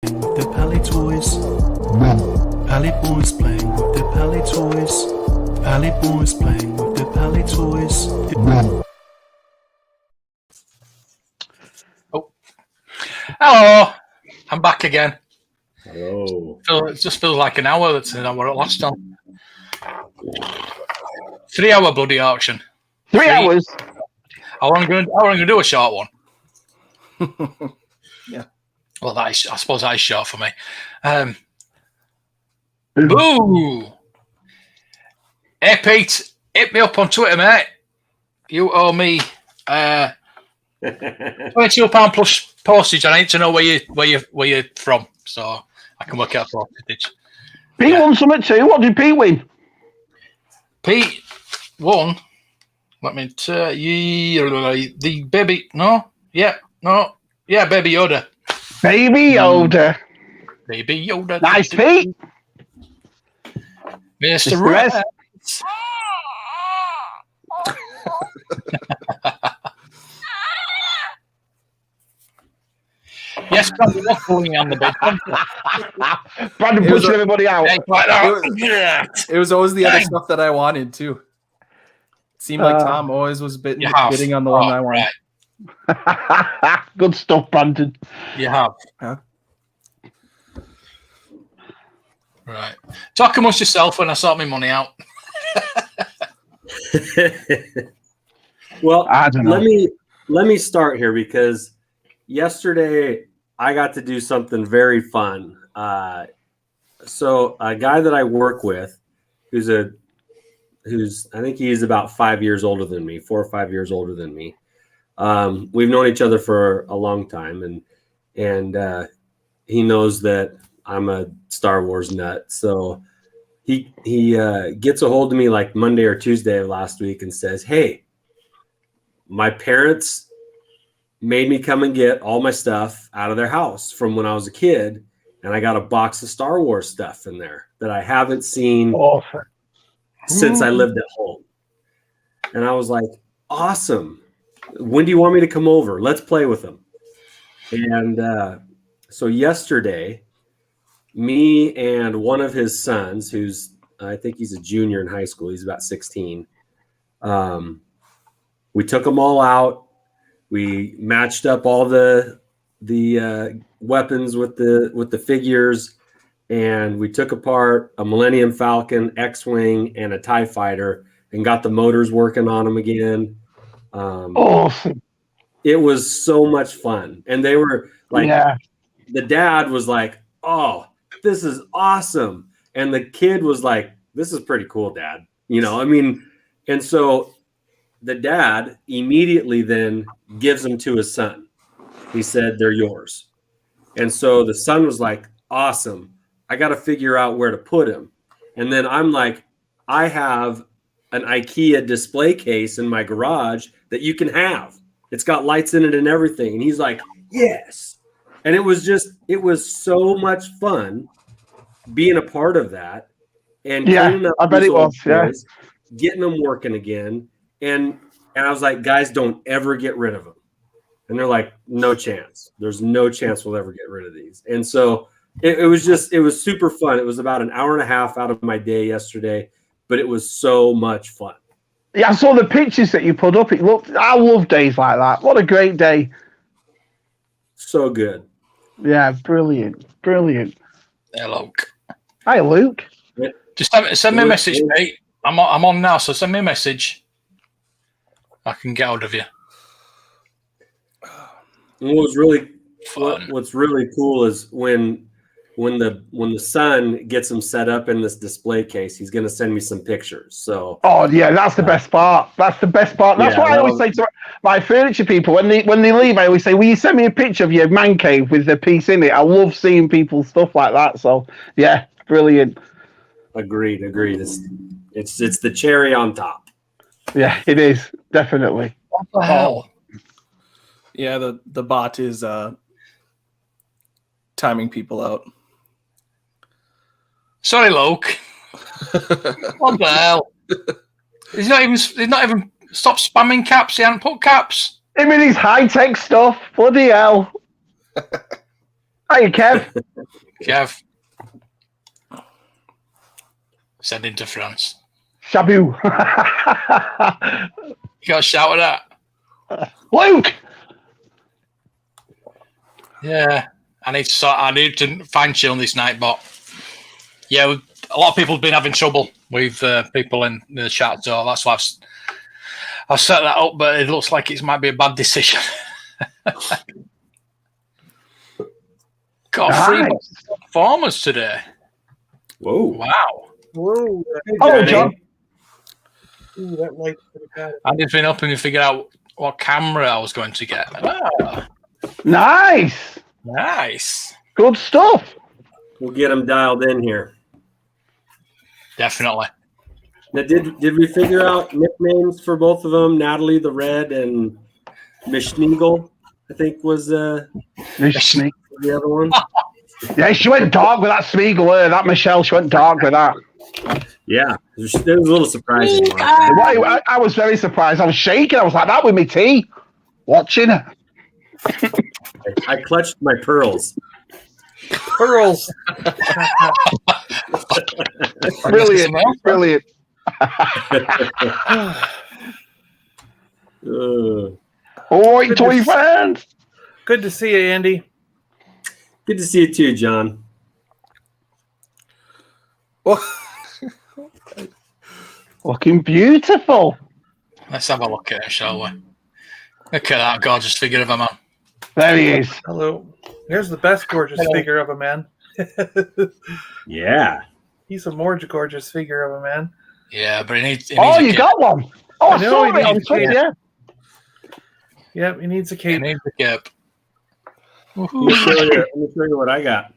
with their Pally toys. Paliboys playing with their Pally toys. Paliboys playing with their Pally toys. Oh, hello! I'm back again. Hello. It just feels like an hour. That's an hour at last time. 3 hour bloody auction. 3 hours. I wasn't going to do a short one. Yeah. Well, I suppose that is short for me. Boo! Hey Pete, hit me up on Twitter, mate. You owe me £22 plus postage. I need to know where you're from, so I can work out postage. Pete won something too. What did Pete win? Pete won. Let me tell you, the baby. Yeah, Baby Yoda. Baby Yoda. Baby Yoda. Nice, Pete. Mr. Rez. Rez. Yes, Brandon, what's going on the bed? Brandon pushing everybody out. It was always the other stuff that I wanted too. It seemed like Tom always was bidding on the one I wanted. Right. Good stuff, Brandon. You have. Huh? Right. Talk amongst yourself when I sort my money out. Well, I don't know. let me start here because yesterday I got to do something very fun. So a guy that I work with, who's I think he's about 5 years older than me, 4 or 5 years older than me. We've known each other for a long time, and he knows that I'm a Star Wars nut. So he gets a hold of me like Monday or Tuesday of last week and says, "Hey, my parents made me come and get all my stuff out of their house from when I was a kid, and I got a box of Star Wars stuff in there that I haven't seen since I lived at home." And I was like, "Awesome. When do you want me to come over? Let's play with them." And so yesterday, me and one of his sons, who's I think he's a junior in high school, he's about 16. We took them all out. We matched up all the weapons with the figures, and we took apart a Millennium Falcon, X-Wing, and a TIE Fighter, and got the motors working on them again. Awesome. It was so much fun, and they were like, the dad was like, "Oh, this is awesome," and the kid was like, "This is pretty cool, Dad." And so the dad immediately then gives them to his son. He said, "They're yours." And so the son was like, "Awesome. I got to figure out where to put him." And then I'm like, "I have an IKEA display case in my garage that you can have. It's got lights in it and everything." And he's like, "Yes." And it was so much fun being a part of that. And cleaning up I bet it was. toys, getting them working again. And I was like, "Guys, don't ever get rid of them." And they're like, "No chance. There's no chance we'll ever get rid of these." And so it was super fun. It was about an hour and a half out of my day yesterday, but it was so much fun. Yeah, I saw the pictures that you put up. I love days like that. What a great day. So good. Yeah, brilliant. Brilliant. Hey, Luke. Hi, Luke. Just send me a message, mate. I'm on now, so send me a message. I can get hold of you. And what's really cool is when the son gets him set up in this display case, he's going to send me some pictures. So that's the best part. That's the best part. That's what I always say to my furniture people when they leave. I always say, "Will you send me a picture of your man cave with the piece in it?" I love seeing people's stuff like that. So yeah, brilliant. Agreed. It's the cherry on top. Yeah, it is definitely. What the hell? Yeah, the bot is timing people out. Sorry, Luke. What the hell? He's not even stopped spamming caps. He hadn't put caps. I mean, his high tech stuff. Bloody hell. Hiya, Kev. Kev. Sending to France. Shabu. You got a shout at that. Luke. Yeah, I need to fine tune this night, but yeah, a lot of people have been having trouble with people in the chat, so that's why I've set that up. But it looks like it might be a bad decision. Got three performers today. Whoa! Wow! Whoa! Oh, John. Ooh, that light's pretty bad. I've just been helping me figure out what camera I was going to get. Ah, Nice. nice. Good stuff. We'll get them dialed in here. Definitely. Now, did we figure out nicknames for both of them? Natalie the Red and Miss Schneagle, I think was the other one. Yeah, she went dark with that Smeagol. That Michelle, she went dark with that. Yeah, it was a little surprising. I was very surprised. I was shaking. I was like that with my tea, watching her. I clutched my pearls. Pearls. Brilliant. Brilliant. Oi, toy fans. Good to see you, Andy. Good to see you too, John. Looking beautiful. Let's have a look at it, shall we? Look at that gorgeous figure of a man. There he is. Hello. Here's the best gorgeous figure of a man. Yeah. He's a more gorgeous figure of a man. Yeah, but he needs You got one. Oh, I saw it on Twitter. Yeah. Yep, he needs a He cape. needs a cape. Let me show you what I got.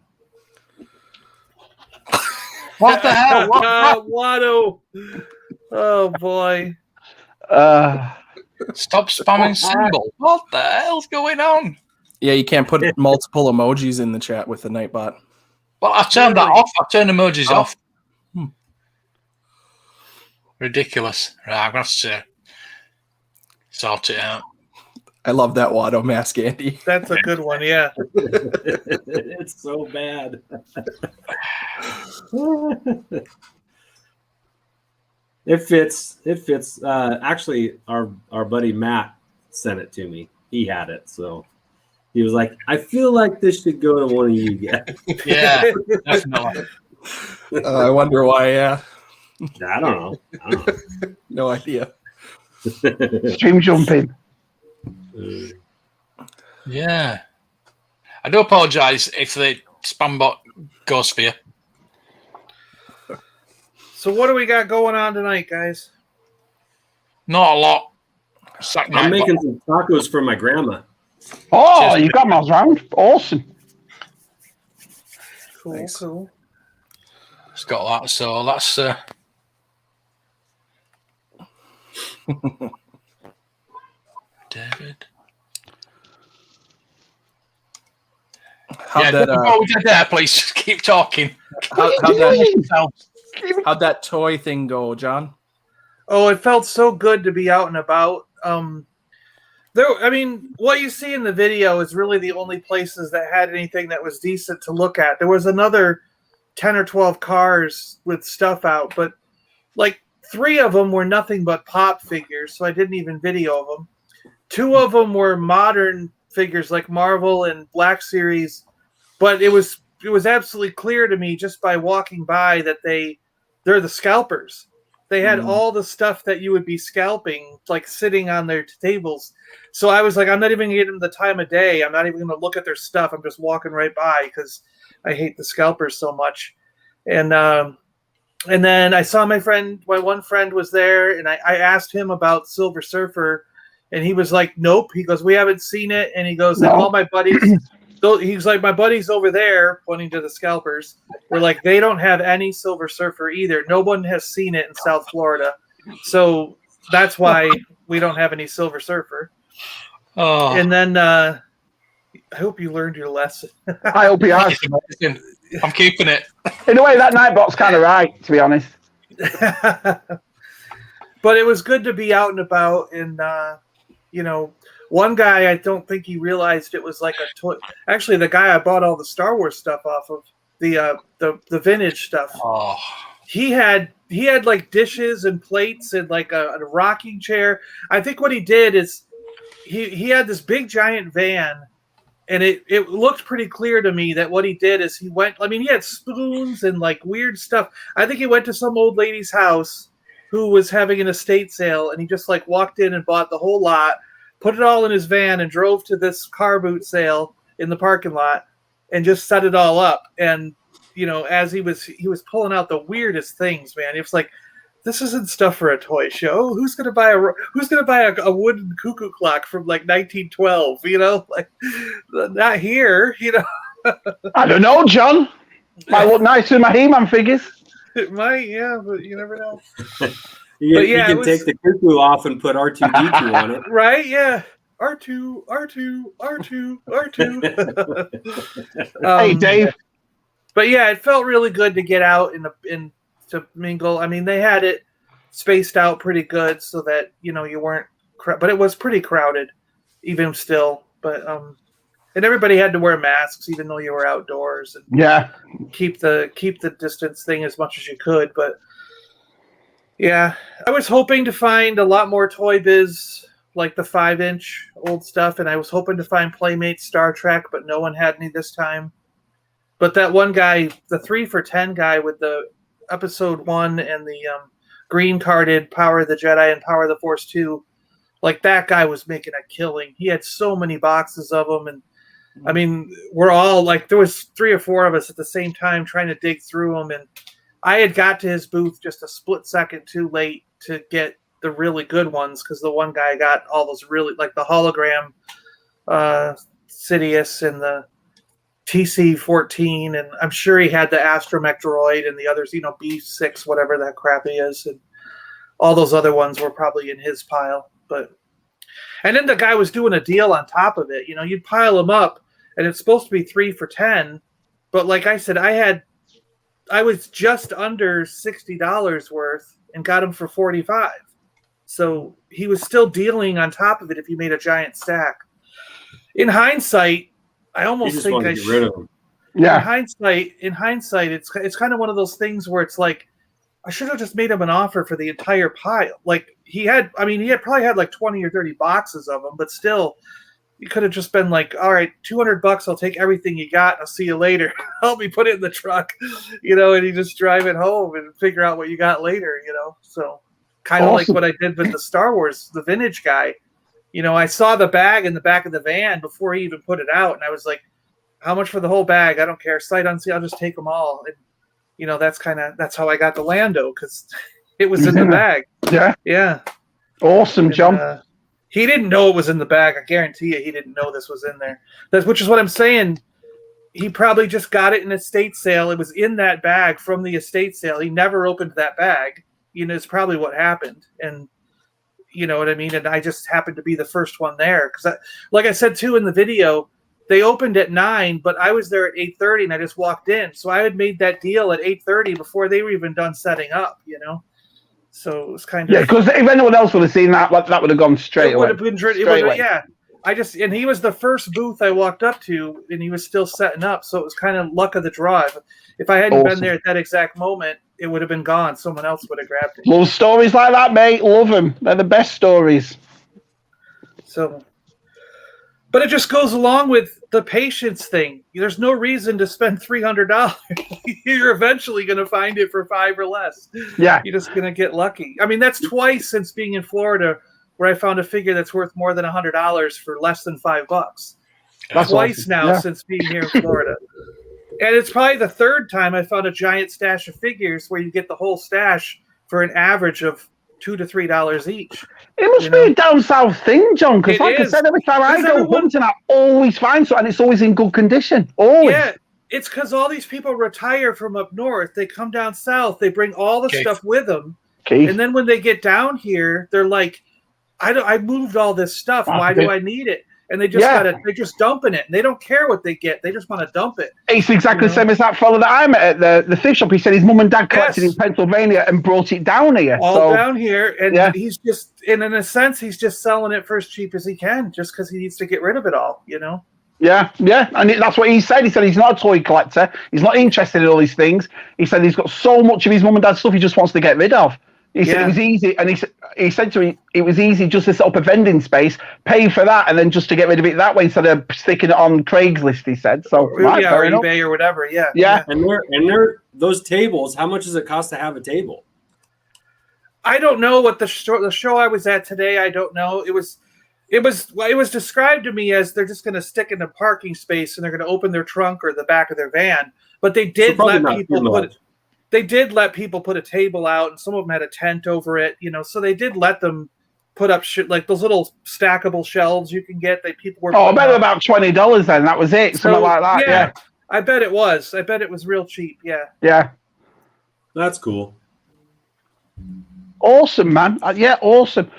What the hell? Watto. Oh boy. Stop spamming symbol. What the hell's going on? Yeah, you can't put multiple emojis in the chat with the Nightbot. Well, I've turned that off. I've turned emojis off. Ridiculous. Right, I'm going to have to sort it out. I love that Watto mask, Andy. That's a good one, yeah. It's so bad. It fits. Actually, our buddy Matt sent it to me. He had it, so he was like, "I feel like this should go to one of you guys." Yeah, definitely. I wonder why. Yeah, I don't know. no idea. Stream jumping. Yeah, I do apologise if the spam bot goes for you. So what do we got going on tonight, guys? Not a lot. I'm making some tacos for my grandma. Oh, you got miles round. Awesome. Cool, Nice. cool. It's got that, so that's David. How'd Before we get there, please just keep talking. how'd that toy thing go, John? Oh, it felt so good to be out and about. What you see in the video is really the only places that had anything that was decent to look at. There was another 10 or 12 cars with stuff out, but like 3 of them were nothing but pop figures, so I didn't even video of them. 2 of them were modern figures like Marvel and Black Series, but it was absolutely clear to me just by walking by that they're the scalpers. They had all the stuff that you would be scalping, like sitting on their tables. So I was like, I'm not even going to give them the time of day. I'm not even going to look at their stuff. I'm just walking right by because I hate the scalpers so much. And then I saw my one friend was there, and I asked him about Silver Surfer, and he was like, nope. He goes, we haven't seen it. And he goes, and all my buddies, he's like, my buddies over there, pointing to the scalpers, were like, they don't have any Silver Surfer either. No one has seen it in South Florida. So that's why we don't have any Silver Surfer. Oh. And then I hope you learned your lesson. I hope he has. I'm keeping it. In a way, that Nightbot's kind of right, to be honest. But it was good to be out and about, and One guy, I don't think he realized it was like a toy. Actually, the guy I bought all the Star Wars stuff off of, the vintage stuff. Oh. He had like dishes and plates and like a rocking chair. I think what he did is he had this big giant van, and it looked pretty clear to me that what he did is he had spoons and like weird stuff. I think he went to some old lady's house who was having an estate sale, and he just like walked in and bought the whole lot, put it all in his van, and drove to this car boot sale in the parking lot and just set it all up. And as he was pulling out the weirdest things, man. It was like, this isn't stuff for a toy show. Who's gonna buy a wooden cuckoo clock from like 1912? Like, not here. I don't know, John. Might look nice with my He-Man figures. It might, yeah, but you never know. You can take the cuckoo off and put R2-D2 on it. Right? Yeah. R2. Hey, Dave. But yeah, it felt really good to get out and to mingle. I mean, they had it spaced out pretty good so that you weren't, but it was pretty crowded, even still. But and everybody had to wear masks, even though you were outdoors. And keep the distance thing as much as you could. But yeah, I was hoping to find a lot more Toy Biz, like the 5-inch old stuff, and I was hoping to find Playmates Star Trek, but no one had any this time. But that one guy, the 3 for $10 guy with the Episode 1 and the green carded Power of the Jedi and Power of the Force 2, like that guy was making a killing. He had so many boxes of them, and I mean, we're all like, there was 3 or 4 of us at the same time trying to dig through them, and I had got to his booth just a split second too late to get the really good ones, because the one guy got all those really, like the hologram Sidious and the TC-14, and I'm sure he had the Astromech droid and the others, B6, whatever that crap is, and all those other ones were probably in his pile. And then the guy was doing a deal on top of it. You'd pile them up, and it's supposed to be 3 for $10, but like I said, I was just under $60 worth and got them for $45. So he was still dealing on top of it if you made a giant stack. In hindsight, I almost think I should get rid of them. Yeah. In hindsight, it's kind of one of those things where it's like, I should have just made him an offer for the entire pile. Like he had probably had like 20 or 30 boxes of them, but still, you could have just been like, all right, $200, I'll take everything you got, and I'll see you later. Help me put it in the truck, and you just drive it home and figure out what you got later, So kind of like what I did with the Star Wars, the vintage guy. I saw the bag in the back of the van before he even put it out, and I was like, how much for the whole bag? I don't care. Sight unseen, I'll just take them all. And, that's how I got the Lando, because it was in the bag. Yeah. Yeah. Awesome, John. He didn't know it was in the bag. I guarantee you he didn't know this was in there. Which is what I'm saying. He probably just got it in an estate sale. It was in that bag from the estate sale. He never opened that bag. It's probably what happened. And you know what I mean? And I just happened to be the first one there. Because like I said, too, in the video, they opened at 9, but I was there at 8:30 and I just walked in. So I had made that deal at 8:30 before they were even done setting up, So it was kind of... Yeah, because if anyone else would have seen that would have gone straight away. It would have been, yeah. And he was the first booth I walked up to, and he was still setting up. So it was kind of luck of the draw. If I hadn't been there at that exact moment, it would have been gone. Someone else would have grabbed it. Love stories like that, mate. Love them. They're the best stories. So, but it just goes along with the patience thing. There's no reason to spend $300. You're eventually going to find it for $5 or less. Yeah. You're just going to get lucky. I mean, that's twice since being in Florida where I found a figure that's worth more than $100 for less than $5. That's twice awesome. Now since being here in Florida. And it's probably the third time I found a giant stash of figures where you get the whole stash for an average of $2 to $3 each. It must be a down south thing, John, because like I said, every time I go hunting, I always find something, and it's always in good condition. Always. Yeah, it's because all these people retire from up north. They come down south. They bring all the stuff with them. And then when they get down here, they're like, I moved all this stuff. Why do I need it? and they they're just dumping it. And they don't care what they get; they just want to dump it. It's exactly the same as that fellow that I met at the thrift shop. He said his mum and dad collected in Pennsylvania and brought it down here. Down here, and he's just, in a sense, he's just selling it for as cheap as he can, just because he needs to get rid of it all. Yeah, and that's what he said. He said he's not a toy collector. He's not interested in all these things. He said he's got so much of his mum and dad's stuff he just wants to get rid of. He said it was easy, and he said to me it was easy just to set up a vending space, pay for that, and then just to get rid of it that way instead of sticking it on Craigslist. He said so. Or eBay or whatever. Yeah. And they're those tables. How much does it cost to have a table? I don't know what the show I was at today. I don't know. It was described to me as they're just going to stick in a parking space and they're going to open their trunk or the back of their van. But they did let people put a table out, and some of them had a tent over it. So they did let them put up like those little stackable shelves you can get. People were. I bet about $20 then. That was it. Something like that. Yeah. I bet it was. I bet it was real cheap. Yeah. Yeah. That's cool. Awesome, man. Awesome.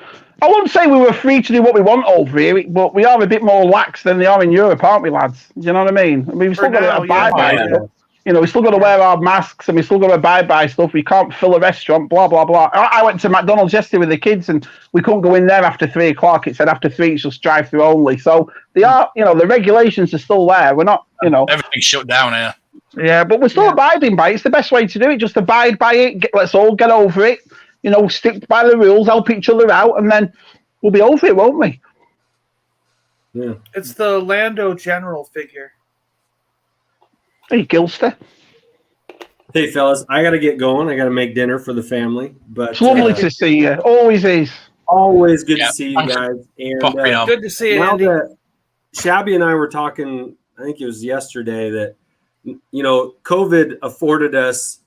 I wouldn't say we were free to do what we want over here, but we are a bit more lax than they are in Europe, aren't we, lads? Do you know what I mean? We've still got to abide by it. We still got to wear our masks and we still got to abide by stuff. We can't fill a restaurant, blah, blah, blah. I went to McDonald's yesterday with the kids and we couldn't go in there after 3 o'clock. It said after 3, it's just drive-through only. So they are, the regulations are still there. We're not, Everything's shut down here. Yeah, but we're still abiding by it. It's the best way to do it. Just abide by it. Let's all get over it. Stick by the rules, help each other out, and then we'll be over it, won't we? Yeah. It's the Lando General figure. Hey, Gilster. Hey, fellas, I got to get going. I got to make dinner for the family. But it's lovely to see you. Always is. Always good to see you guys. And good to see you, Andy. Shabby and I were talking, I think it was yesterday, that COVID afforded us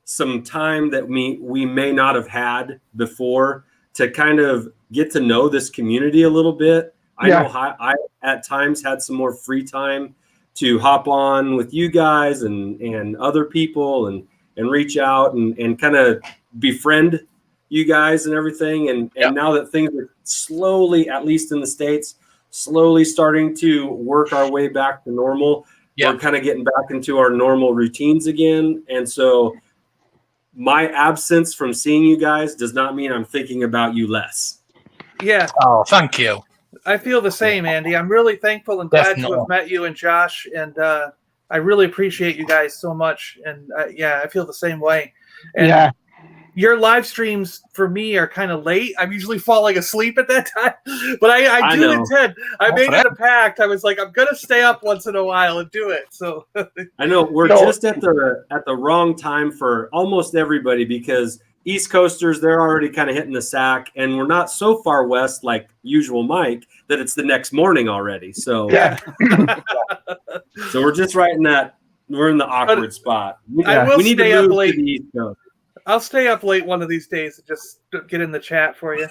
some time that we may not have had before to kind of get to know this community a little bit. I know I at times had some more free time to hop on with you guys and other people and reach out and kind of befriend you guys and everything. And now that things are slowly, at least in the States, slowly starting to work our way back to normal, we're kind of getting back into our normal routines again. And so my absence from seeing you guys does not mean I'm thinking about you less. Yeah. Oh, thank you. I feel the same, Andy. I'm really thankful and glad to have met you and Josh, and I really appreciate you guys so much. And I feel the same way. And your live streams for me are kind of late. I'm usually falling asleep at that time, but I do intend. I made it a pact. I was like, I'm gonna stay up once in a while and do it. So I know we're just at the wrong time for almost everybody, because East Coasters, they're already kind of hitting the sack, and we're not so far west like usual Mike that it's the next morning already. So so we're just right in that. We're in the awkward spot. We need to move to the East Coast. I'll stay up late one of these days and just get in the chat for you.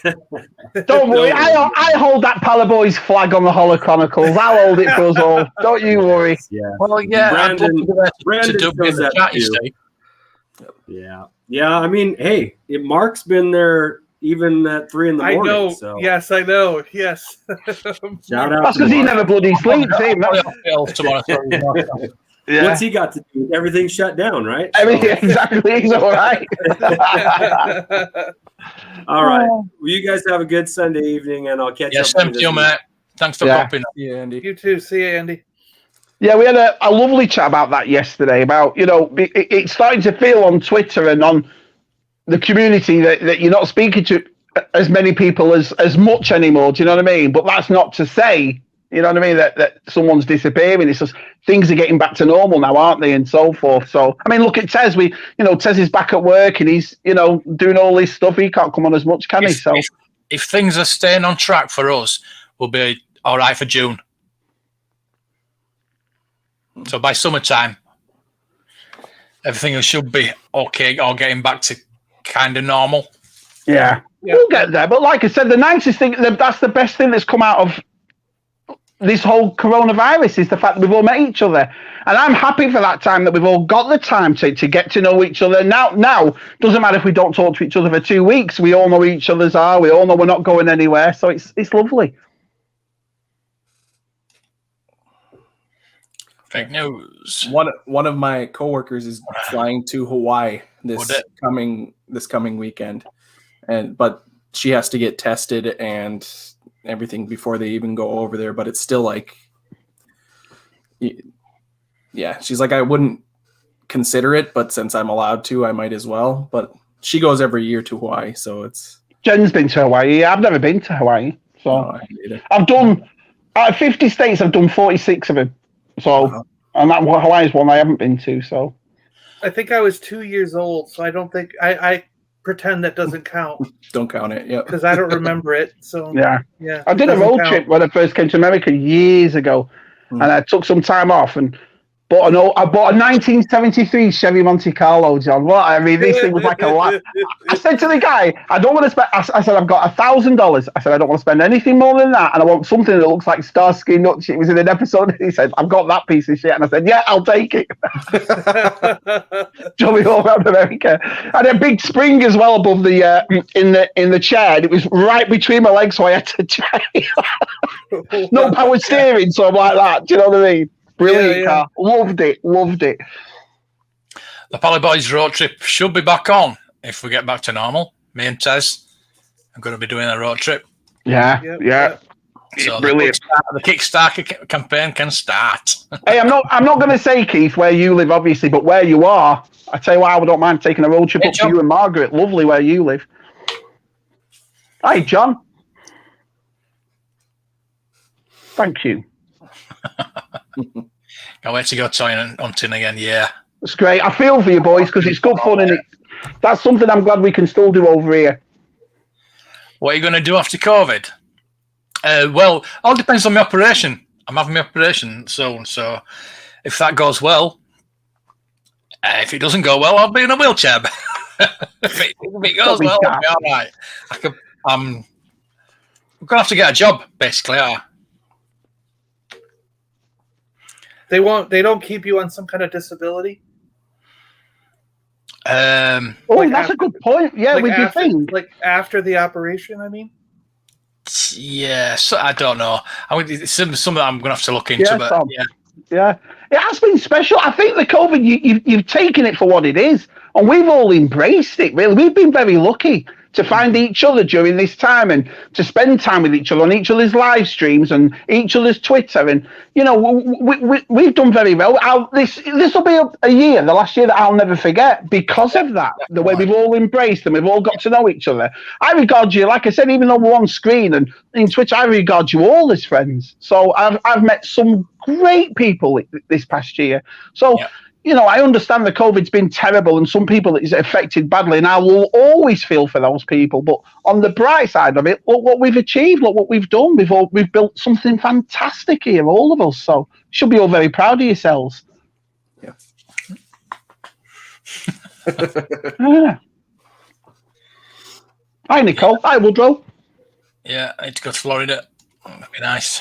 Don't worry, I hold that Paliboys flag on the Holo Chronicles. I'll hold it for us all. Don't you worry. Yeah. Well, Brandon does that chat, you see. Yeah. I mean, hey, Mark's been there even at 3 a.m. I know. So. Yes, I know. Yes. Shout out. That's because he never bloody sleeps. Yeah. What's he got to do? Everything's shut down, right? Exactly. He's all right. All right. Well, you guys have a good Sunday evening, and I'll catch up. Thank you, Matt. Thanks for popping up. Yeah, Andy. You too. See you, Andy. Yeah, we had a lovely chat about that yesterday. About it's starting to feel on Twitter and on the community that you're not speaking to as many people as much anymore. Do you know what I mean? But that's not to say. You know what I mean? That someone's disappearing. It's just things are getting back to normal now, aren't they? And so forth. So, I mean, look at Tez. Tez is back at work and he's, doing all this stuff. He can't come on as much, can he? So, if things are staying on track for us, we'll be all right for June. So by summertime, everything should be okay or getting back to kind of normal. Yeah, we'll get there. But like I said, the nicest thing, that's the best thing that's come out of this whole coronavirus is the fact that we've all met each other. And I'm happy for that time that we've all got the time to get to know each other. Now, doesn't matter if we don't talk to each other for 2 weeks. We all know who each other's are. We all know we're not going anywhere. So it's lovely. Fake news. One of my coworkers is flying to Hawaii this coming weekend, but she has to get tested and everything before they even go over there. But it's still like, yeah, she's like, I wouldn't consider it, but since I'm allowed to, I might as well. But she goes every year to Hawaii, so it's. Jen's been to Hawaii. I've never been to Hawaii, so I've done out of 50 states. I've done 46 of them. So, and that Hawaii is one I haven't been to. So, I think I was 2 years old, so I don't think I pretend that doesn't count. Don't count it, yeah, because I don't remember it. So yeah. I did a road trip when I first came to America years ago, and I took some time off and I bought a 1973 Chevy Monte Carlo, John. What? I mean, this thing was like a lot. I said to the guy, I don't want to spend. I said, I've got $1,000. I said, I don't want to spend anything more than that, and I want something that looks like Starsky and Hutch. It was in an episode. He said, I've got that piece of shit, and I said, yeah, I'll take it. Drove me all around America. I had a big spring as well above the in the chair, and it was right between my legs, so I had to try. No power steering, so I'm like that. Do you know what I mean? Brilliant car. Loved it. The Paliboys road trip should be back on if we get back to normal. Me and Tez are going to be doing a road trip. Yeah. So brilliant. The Kickstarter campaign can start. Hey, I'm not going to say, Keith, where you live, obviously, but where you are, I tell you what, I don't mind taking a road trip up to you and Margaret. Lovely where you live. Hi, John. Thank you. Can't wait to go toy hunting again. Yeah, it's great. I feel for you boys because it's good fun, and that's something I'm glad we can still do over here. What are you going to do after COVID? Well, all depends on my operation. I'm having my operation soon, so if that goes well, if it doesn't go well, I'll be in a wheelchair. if it goes well, I'll be all right. I'm going to have to get a job, basically. They don't keep you on some kind of disability? That's a good point. Yeah, with your thing. Like after the operation, I mean? Yeah, so I don't know. It's something I'm going to have to look into. Yeah. It has been special. I think the COVID, you've taken it for what it is, and we've all embraced it, really. We've been very lucky to find each other during this time and to spend time with each other on each other's live streams and each other's Twitter. And, you know, we've done very well. This will be a year, the last year that I'll never forget because of that, the way we've all embraced and we've all got to know each other. I regard you, like I said, even though we're on screen and in Twitch, I regard you all as friends. So I've met some great people this past year. So, you know, I understand the COVID's been terrible and some people it's affected badly, and I will always feel for those people. But on the bright side of it, look what we've achieved, look what we've done. We've built something fantastic here, all of us. So you should be all very proud of yourselves. Yeah. Hi, Nicole. Hi, Woodrow. Yeah, I need to go to Florida. That'd be nice.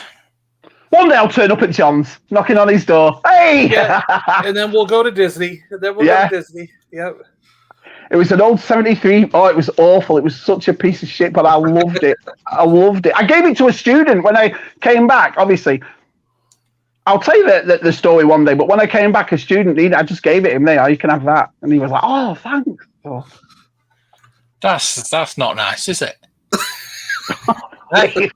One day I'll turn up at John's, knocking on his door. Hey! Yeah. And then we'll go to Disney. And then we'll go to Disney. Yep. It was an old 73. Oh, it was awful. It was such a piece of shit, but I loved it. I gave it to a student when I came back, obviously. I'll tell you the story one day, but when I came back, a student, I just gave it him. There, you can have that. And he was like, oh, thanks. Oh. That's not nice, is it? Hey,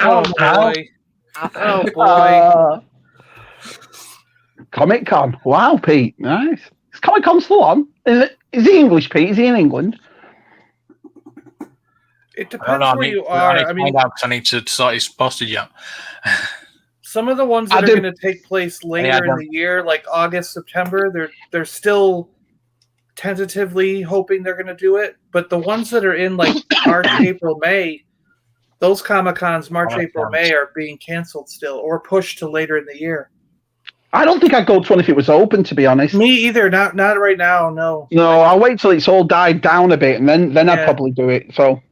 oh boy! Oh boy! Comic Con. Wow, Pete. Nice. Is Comic Con still on? Is he English, Pete? Is he in England? It depends where you are. I mean, I need to sort his postage out. Some of the ones that are going to take place later in the year, like August, September, they're still tentatively hoping they're going to do it, but the ones that are in like March, April, May, those Comic-Cons, March, April, May are being canceled still or pushed to later in the year. I don't think I'd go to one if it was open, to be honest. Me either. Not right now. No. No, I'll wait till it's all died down a bit, and then I'd probably do it. So.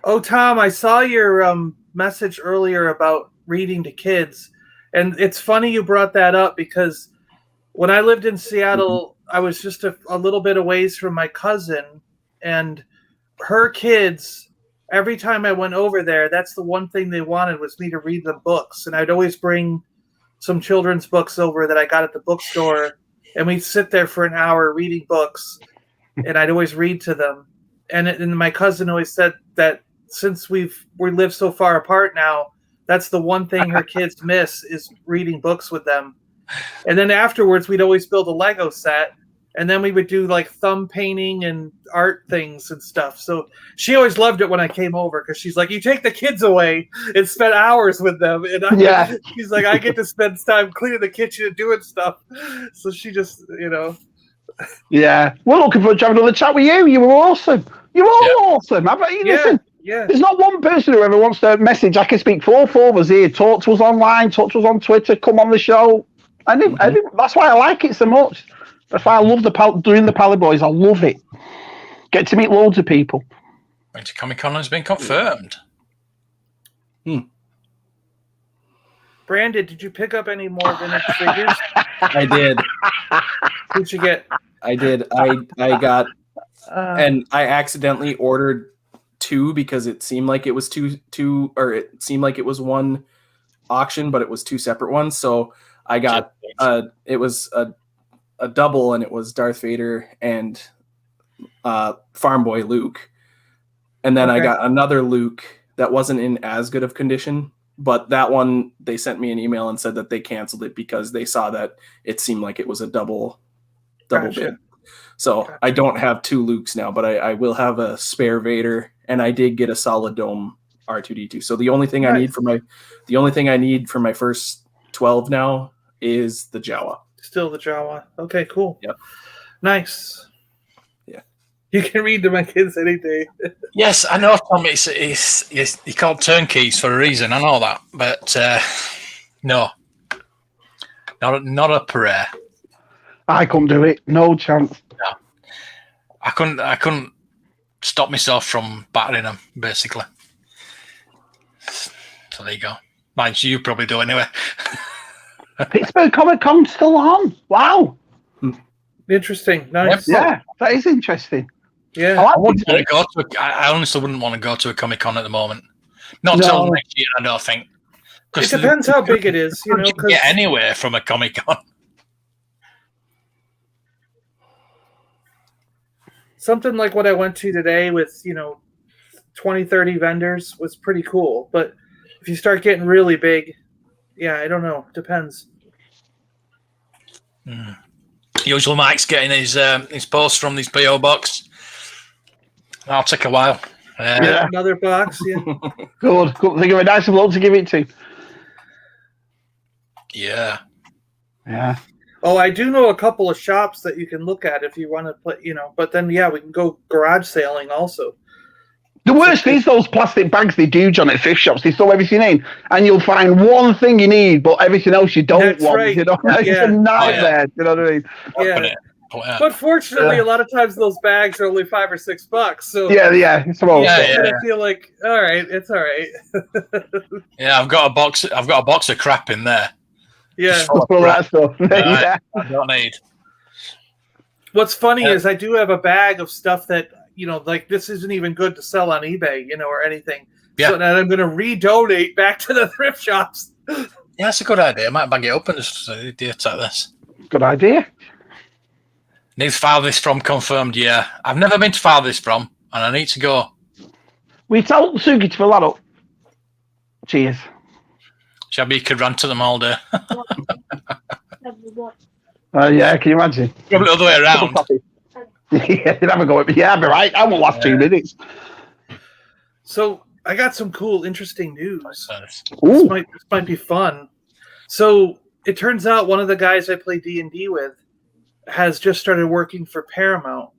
Oh, Tom, I saw your message earlier about reading to kids, and it's funny you brought that up because when I lived in Seattle. I was just a little bit away from my cousin, and her kids, every time I went over there, that's the one thing they wanted was me to read them books. And I'd always bring some children's books over that I got at the bookstore, and we'd sit there for an hour reading books, and I'd always read to them. And my cousin always said that since we live so far apart now, that's the one thing her kids miss is reading books with them. And then afterwards, we'd always build a Lego set, and then we would do like thumb painting and art things and stuff. So she always loved it when I came over because she's like, you take the kids away and spend hours with them. And she's like, I get to spend time cleaning the kitchen and doing stuff. So she just, Yeah. We're looking forward to having another chat with you. You were awesome. You're all awesome. Listen, there's not one person who ever wants to message. I can speak for all four of us here. Talk to us online, talk to us on Twitter, come on the show. That's why I like it so much. That's why I love doing the Paliboys. I love it. Get to meet loads of people. Winter Comic Con has been confirmed. Brandon, did you pick up any more vintage figures? I did. What'd you get? I did. I got, and I accidentally ordered 2 because it seemed like it was two, or it seemed like it was one auction, but it was 2 separate ones. So I got it was a double, and it was Darth Vader and Farm Boy Luke, and then I got another Luke that wasn't in as good of condition. But that one, they sent me an email and said that they canceled it because they saw that it seemed like it was a double bid. So I don't have 2 Lukes now, but I will have a spare Vader, and I did get a solid dome R2D2. So the only thing I need for my first 12 now is the Jawa. Still the Jawa. Okay, cool. Yep. Nice. Yeah. You can read to my kids any day. Yes, I know, Tom. It's you called turnkeys for a reason. I know that, but no, not a prayer. I couldn't do it. No chance. No, I couldn't stop myself from battering them. Basically, so there you go. Mind you probably do anyway. Pittsburgh Comic Con still on. Wow. Interesting. Nice. Yeah, that is interesting. Yeah. I honestly wouldn't want to go to a Comic Con at the moment. Not until next year, I don't think. It depends how big it is. You can get anywhere from a Comic Con. Something like what I went to today with 20, 30 vendors was pretty cool. But if you start getting really big, I don't know. Depends. Usually Mike's getting his post from this PO box. That'll take a while. Another box, Good. Think of a nice bloke to give it to. Yeah. Yeah. Oh, I do know a couple of shops that you can look at if you want to play, but then, we can go garage sailing also. The worst is those plastic bags they do, John, at thrift shops. They throw everything in, and you'll find one thing you need, but everything else you don't want. Right. It's a nightmare. You know what I mean? Yeah. But fortunately, a lot of times those bags are only $5 or $6. So it's I feel like all right, it's all right. Yeah, I've got a box of crap in there. Yeah, all that stuff. I don't need. What's funny is I do have a bag of stuff that like this isn't even good to sell on eBay, or anything. Yeah. So now I'm going to redonate back to the thrift shops. Yeah, that's a good idea. I might bag it up and just do it like this. Good idea. Need to file this from confirmed. Yeah, I've never been to file this from, and I need to go. We tell Suki to fill that up. Cheers. Shabby could run to them all day. Yeah, can you imagine? Probably the other way around. Yeah, you'd have a go at me. Yeah, I'll be right. I won't last 2 minutes. So I got some cool, interesting news. This might be fun. So it turns out one of the guys I play D&D with has just started working for Paramount,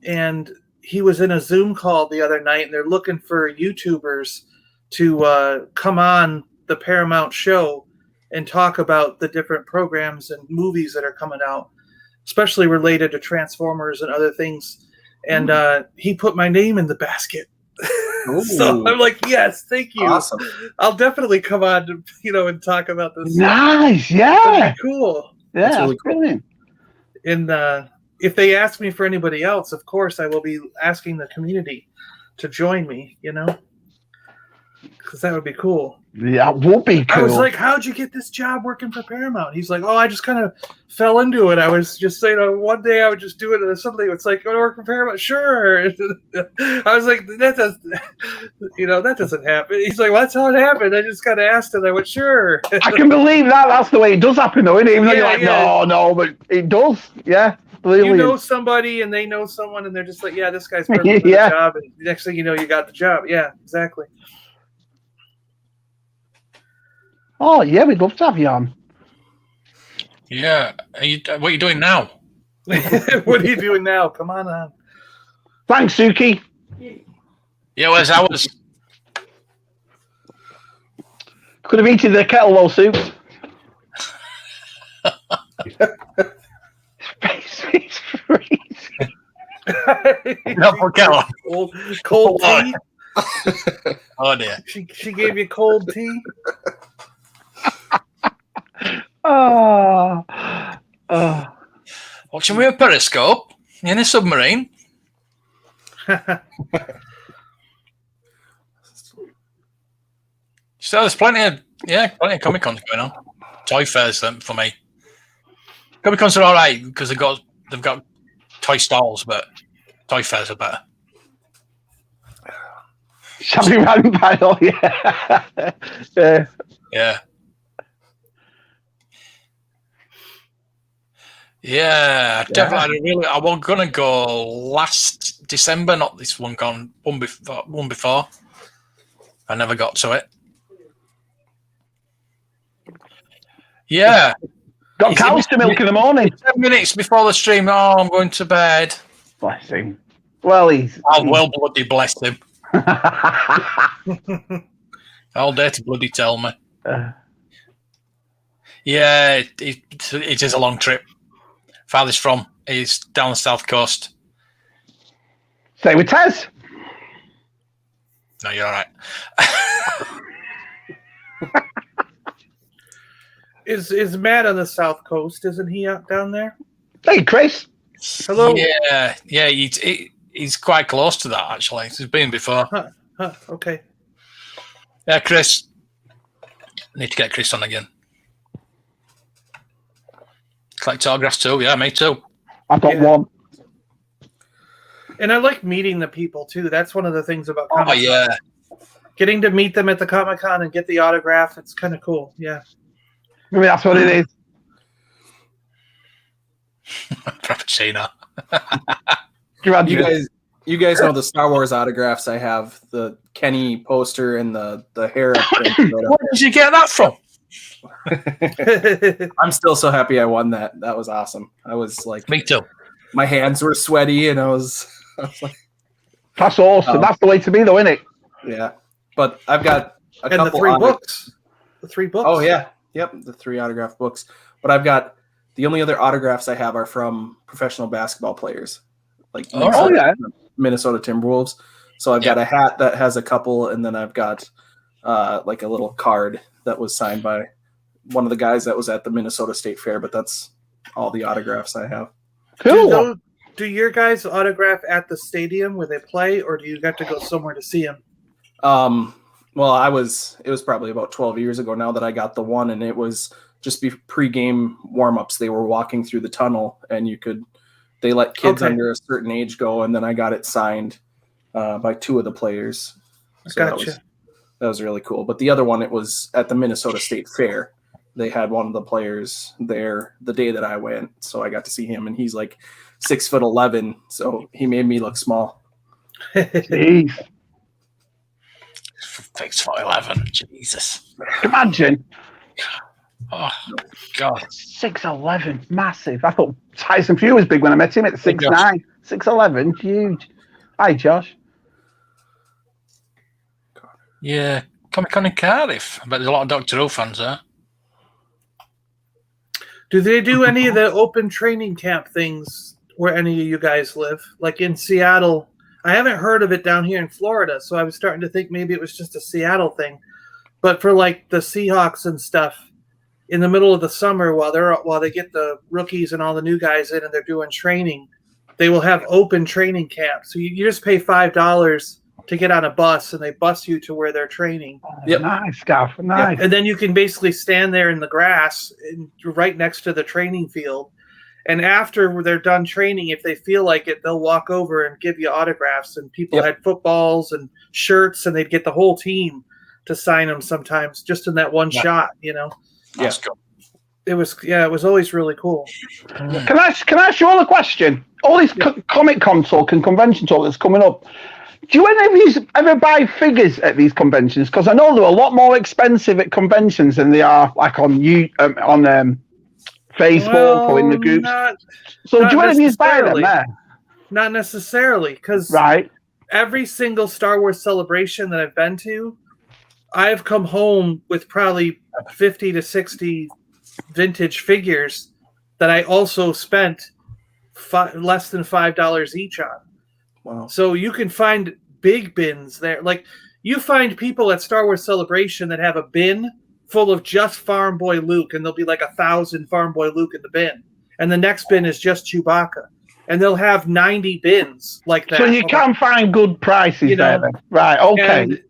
and he was in a Zoom call the other night, and they're looking for YouTubers to come on the Paramount show and talk about the different programs and movies that are coming out, especially related to Transformers and other things. And he put my name in the basket. So I'm like, yes, thank you. Awesome. I'll definitely come on, and talk about this. Nice, yeah. Cool. Yeah, that's really cool. brilliant. And if they ask me for anybody else, of course, I will be asking the community to join me, because that would be cool. Yeah, it would be cool. I was like, how'd you get this job working for Paramount? He's like, oh, I just kind of fell into it. I was just saying, one day I would just do it, and suddenly it's like, go to work for Paramount? Sure. I was like, that doesn't happen. He's like, well, that's how it happened. I just got asked, and I went, sure. I can believe that. That's the way it does happen, though, isn't it? Even though you're like, no, but it does. Yeah. Brilliant. You know somebody, and they know someone, and they're just like, yeah, this guy's perfect for the job. And the next thing you know, you got the job. Yeah, exactly. Oh, yeah, we'd love to have you on. Yeah. What are you doing now? What are you doing now? Come on. Thanks, Suki. Yeah, where's ours? Could have eaten the kettlewell soup. It's freezing. Not for Carol. Cold tea? Oh, dear. She gave you cold tea? Watching with a periscope in a submarine. So there's plenty of Comic Cons going on. Toy fairs for me. Comic Cons are all right because they've got toy stalls, but toy fairs are better. Shabby Random Panel, yeah. Yeah. Yeah, definitely. I was gonna go last December, not this one. One before. I never got to it. Yeah, got cows to milk in the morning. 10 minutes before the stream. Oh, I'm going to bed. Bless him. Well, well, bloody bless him. All day to bloody tell me. Yeah, it is a long trip. Farthest from is down the south coast. Stay with Tez. No, you're all right. Is Matt on the south coast? Isn't he up down there? Hey, Chris. Hello. Yeah. He's quite close to that actually. He's been before. Okay. Yeah, Chris. I need to get Chris on again. Collect autographs too. Yeah, me too. I've got one. And I like meeting the people too. That's one of the things about Comic-Con. Oh yeah. Getting to meet them at the Comic-Con and get the autograph. It's kind of cool. Yeah. Maybe that's what it is. Frappuccino. You guys know the Star Wars autographs I have, the Kenny poster and the hair. Where did you get that from? I'm still so happy I won that. That was awesome. I was like, me too. My hands were sweaty, and I was like, that's awesome. That's the way to be, though, isn't it? Yeah. But I've got a couple the 3 books. The 3 books. Oh yeah, yep, the 3 autograph books. But I've got the only other autographs I have are from professional basketball players, like Minnesota Timberwolves. So I've got a hat that has a couple, and then I've got like a little card that was signed by one of the guys that was at the Minnesota State Fair. But that's all the autographs I have. Cool. Do your guys autograph at the stadium where they play, or do you got to go somewhere to see them? Well, it was probably about 12 years ago now that I got the one, and it was just pre-game warm-ups. They were walking through the tunnel, and they let kids under a certain age go, and then I got it signed by 2 of the players. So gotcha. That was really cool. But the other one, it was at the Minnesota State Fair. They had one of the players there the day that I went, so I got to see him, and he's like 6'11", so he made me look small. Jeez. 6'11", Jesus. Imagine. Oh God. 6'11", massive. I thought Tyson Fury was big when I met him at 6'9". 6'11", huge. Hi, Josh. Yeah, Comic-Con in Cardiff. I bet there's a lot of Doctor Who fans there. Do they do any of the open training camp things where any of you guys live? Like in Seattle, I haven't heard of it down here in Florida, so I was starting to think maybe it was just a Seattle thing. But for like the Seahawks and stuff, in the middle of the summer, while they get the rookies and all the new guys in and they're doing training, they will have open training camp. So you just pay $5 to get on a bus, and they bus you to where they're training. Yep. Nice, Gav. Nice. And then you can basically stand there in the grass right next to the training field. And after they're done training, if they feel like it, they'll walk over and give you autographs. And people had footballs and shirts, and they'd get the whole team to sign them sometimes just in that one shot, you know? That's cool. It was always really cool. Can I ask you all a question? All this comic con talk and convention talk that's coming up, do you any of you ever buy figures at these conventions? Because I know they're a lot more expensive at conventions than they are like on Facebook or in the groups. So do you any of you buy them there? Not necessarily, because every single Star Wars celebration that I've been to, I've come home with probably 50 to 60 vintage figures that I also spent less than $5 each on. Wow. So you can find big bins there. Like, you find people at Star Wars Celebration that have a bin full of just Farm Boy Luke, and there'll be like 1,000 Farm Boy Luke in the bin. And the next bin is just Chewbacca. And they'll have 90 bins like that. So you can find good prices there then. Right, okay.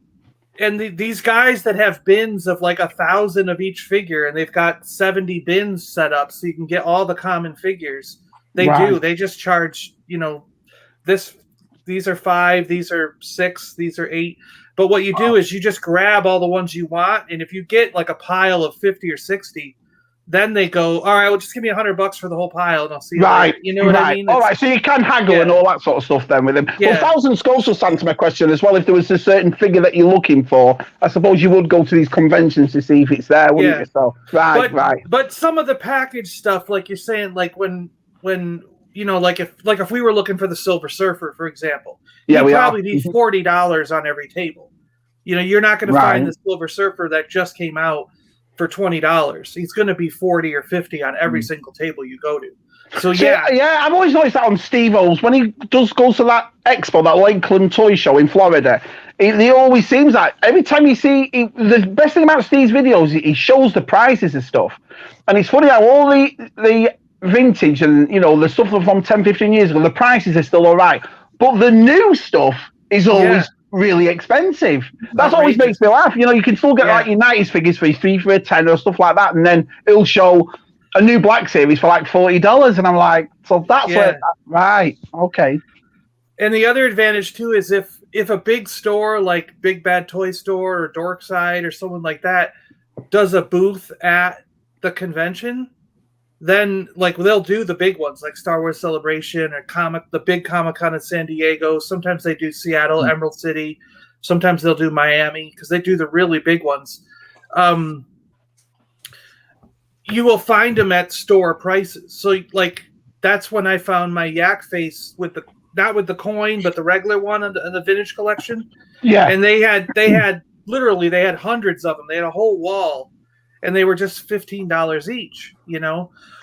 And these guys that have bins of like 1,000 of each figure, and they've got 70 bins set up so you can get all the common figures. They do. They just charge, these are 5, these are 6, these are 8. But what you do is you just grab all the ones you want, and if you get like a pile of 50 or 60, then they go, all right, well, just give me $100 for the whole pile, and I'll see you later. You know what I mean? All right, so you can haggle and all that sort of stuff then with them. Yeah. Well, 1,000 Skulls will answer my question as well. If there was a certain figure that you're looking for, I suppose you would go to these conventions to see if it's there, wouldn't you? So, But some of the package stuff, like you're saying, like when like if we were looking for the Silver Surfer, for example, you'd probably be $40 on every table. You're not going to find the Silver Surfer that just came out for $20. He's going to be 40 or 50 on every single table you go to. So I've always noticed that on Steve-O's when he goes to that expo, that Lakeland Toy Show in Florida. He always seems like every time you see the best thing about Steve's videos, he shows the prices and stuff, and it's funny how all the vintage and the stuff from 10, 15 years ago, the prices are still all right, but the new stuff is always really expensive. That's always makes me laugh. You can still get like your 90s figures for 3 for $10 or stuff like that, and then it'll show a new Black Series for like $40, and I'm like, so that's right, okay. And the other advantage too is if a big store like Big Bad Toy Store or Dorkside or someone like that does a booth at the convention, then like they'll do the big ones like Star Wars Celebration or the big Comic-Con in San Diego. Sometimes they do Seattle, Emerald City. Sometimes they'll do Miami because they do the really big ones. You will find them at store prices. So like that's when I found my Yak face with not with the coin, but the regular one in the vintage collection. Yeah. And they had literally hundreds of them. They had a whole wall. And they were just $15 each,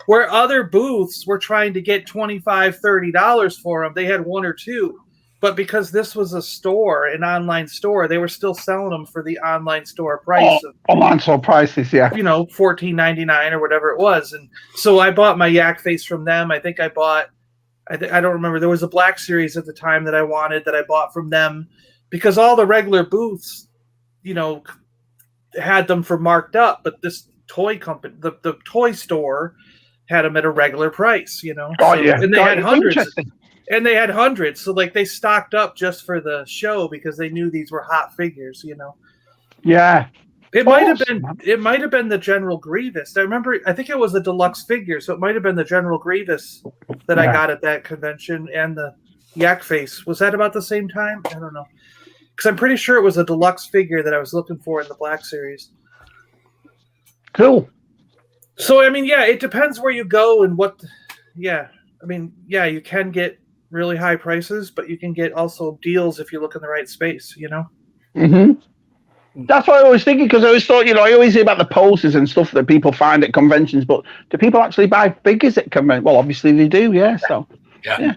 where other booths were trying to get $25, $30 for them. They had 1 or 2. But because this was a store, an online store, they were still selling them for the online store price. Online store prices, yeah. $14.99 or whatever it was. And so I bought my Yak face from them. I think I don't remember. There was a Black Series at the time that I wanted that I bought from them because all the regular booths, had them for marked up, but this toy company, the toy store, had them at a regular price, And they had hundreds, so like they stocked up just for the show because they knew these were hot figures, Yeah, it might have been the General Grievous. I think it was a deluxe figure, so it might have been the General Grievous that I got at that convention, and the Yak face. Was that about the same time? I don't know. Because I'm pretty sure it was a deluxe figure that I was looking for in the Black Series. Cool. So, it depends where you go and what. You can get really high prices, but you can get also deals if you look in the right space, Mm-hmm. That's what I was thinking, because I always thought, I always hear about the posters and stuff that people find at conventions, but do people actually buy figures at conventions? Well, obviously they do, yeah. So, yeah.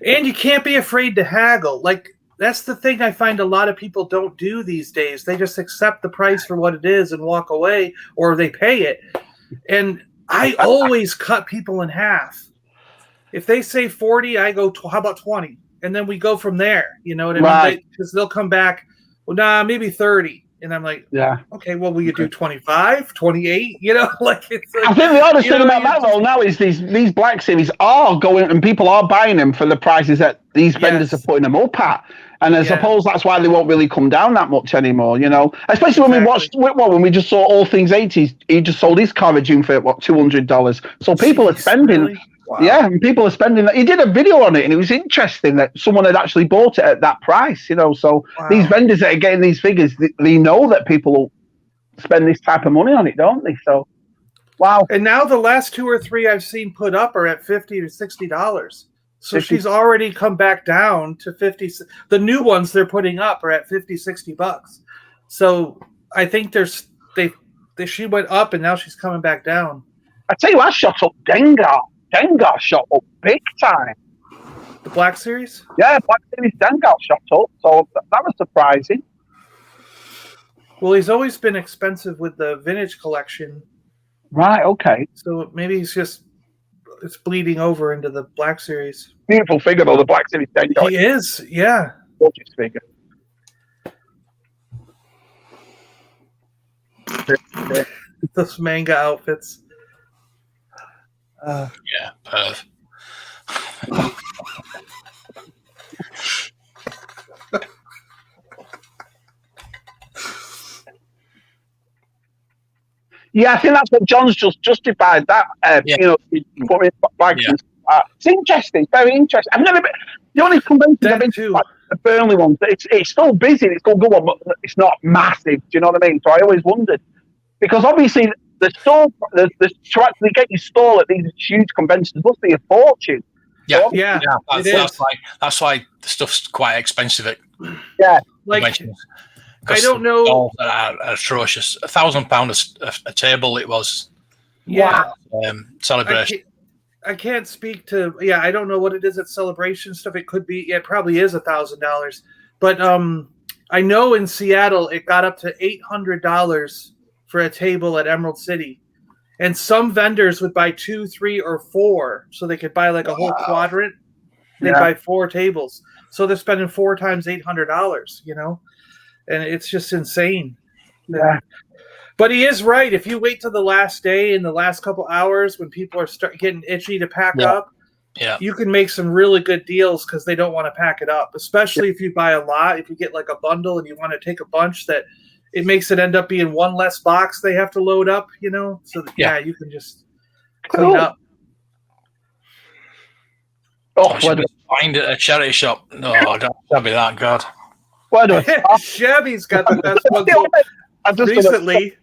And you can't be afraid to haggle. Like, that's the thing I find a lot of people don't do these days. They just accept the price for what it is and walk away, or they pay it. And I always cut people in half. If they say 40, I go, how about 20? and then we go from there. You know what I mean? Right. Because they'll come back. Well, nah, maybe 30. And I'm like, Yeah. Okay, well, will you do 25, 28? You know, like it's. Like, I think the honest thing about that though now is these Black Series are going and people are buying them for the prices that these vendors are putting them up at. And I suppose that's why they won't really come down that much anymore, you know. Especially when we watched Whitwell, when we just saw All Things 80s, he just sold his car at June for what, $200. So people are spending. Really? Wow. Yeah, and people are spending that. He did a video on it, and it was interesting that someone had actually bought it at that price, you know. So these vendors that are getting these figures, they know that people will spend this type of money on it, don't they? So, wow. And now the last 2 or 3 I've seen put up are at $50 to $60. So she's already come back down to 50. The new ones they're putting up are at $50-$60. So I think she went up and now she's coming back down. I tell you, I shot up Dengar. Dengar shot up big time. The Black Series? Yeah, Black Series Dengar shot up. So that was surprising. Well, he's always been expensive with the vintage collection. Right, okay. So maybe it's bleeding over into the Black Series. Beautiful figure, though, the Black Series Dengar. He is, yeah. Gorgeous figure. Those manga outfits. Yeah, perv. Yeah, I think that's what John's just justified. That you know, putting bags. It's interesting. It's very interesting. I've never been. The only conventions I've been to, like the Burnley ones, it's still busy. It's still good one, but it's not massive. Do you know what I mean? So I always wondered because obviously the store, to actually get your stall at these huge conventions must be a fortune. Yeah, so yeah. That's why the stuff's quite expensive. Yeah, like I don't know. Atrocious. £1,000 a table. It was. Yeah. Celebration. I can't speak to. Yeah, I don't know what it is at Celebration stuff. It could be. Yeah, it probably is $1,000. But I know in Seattle it got up to $800 for a table at Emerald City, and some vendors would buy 2, 3, or 4, so they could buy like a whole quadrant. They buy 4 tables, so they're spending 4 times $800. You know, and it's just insane. Yeah. But he is right. If you wait till the last day in the last couple hours when people are getting itchy to pack up, you can make some really good deals because they don't want to pack it up. Especially if you buy a lot. If you get like a bundle and you want to take a bunch, that it makes it end up being one less box they have to load up. You know, so that, you can just clean up. Oh, should find it at a charity shop. No, don't be that good. Where do I Shabby's got the best ones recently.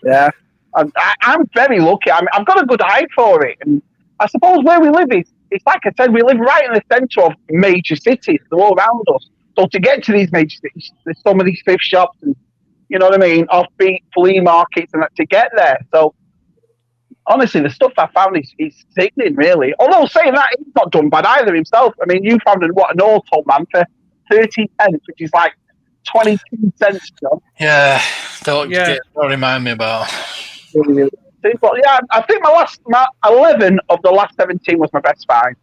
Yeah, I'm very lucky. I've got a good eye for it, and I suppose where we live it's like I said, we live right in the centre of major cities. They're all around us. So to get to these major cities, there's so many thrift shops and you know what I mean, offbeat flea markets, and that to get there. So honestly, the stuff I found is sickening, really. Although saying that, he's not done bad either himself. I mean, you found an auto man for 30 cents, which is like 22 cents, John. Yeah, don't remind me about. But yeah, I think my 11 of the last 17 was my best find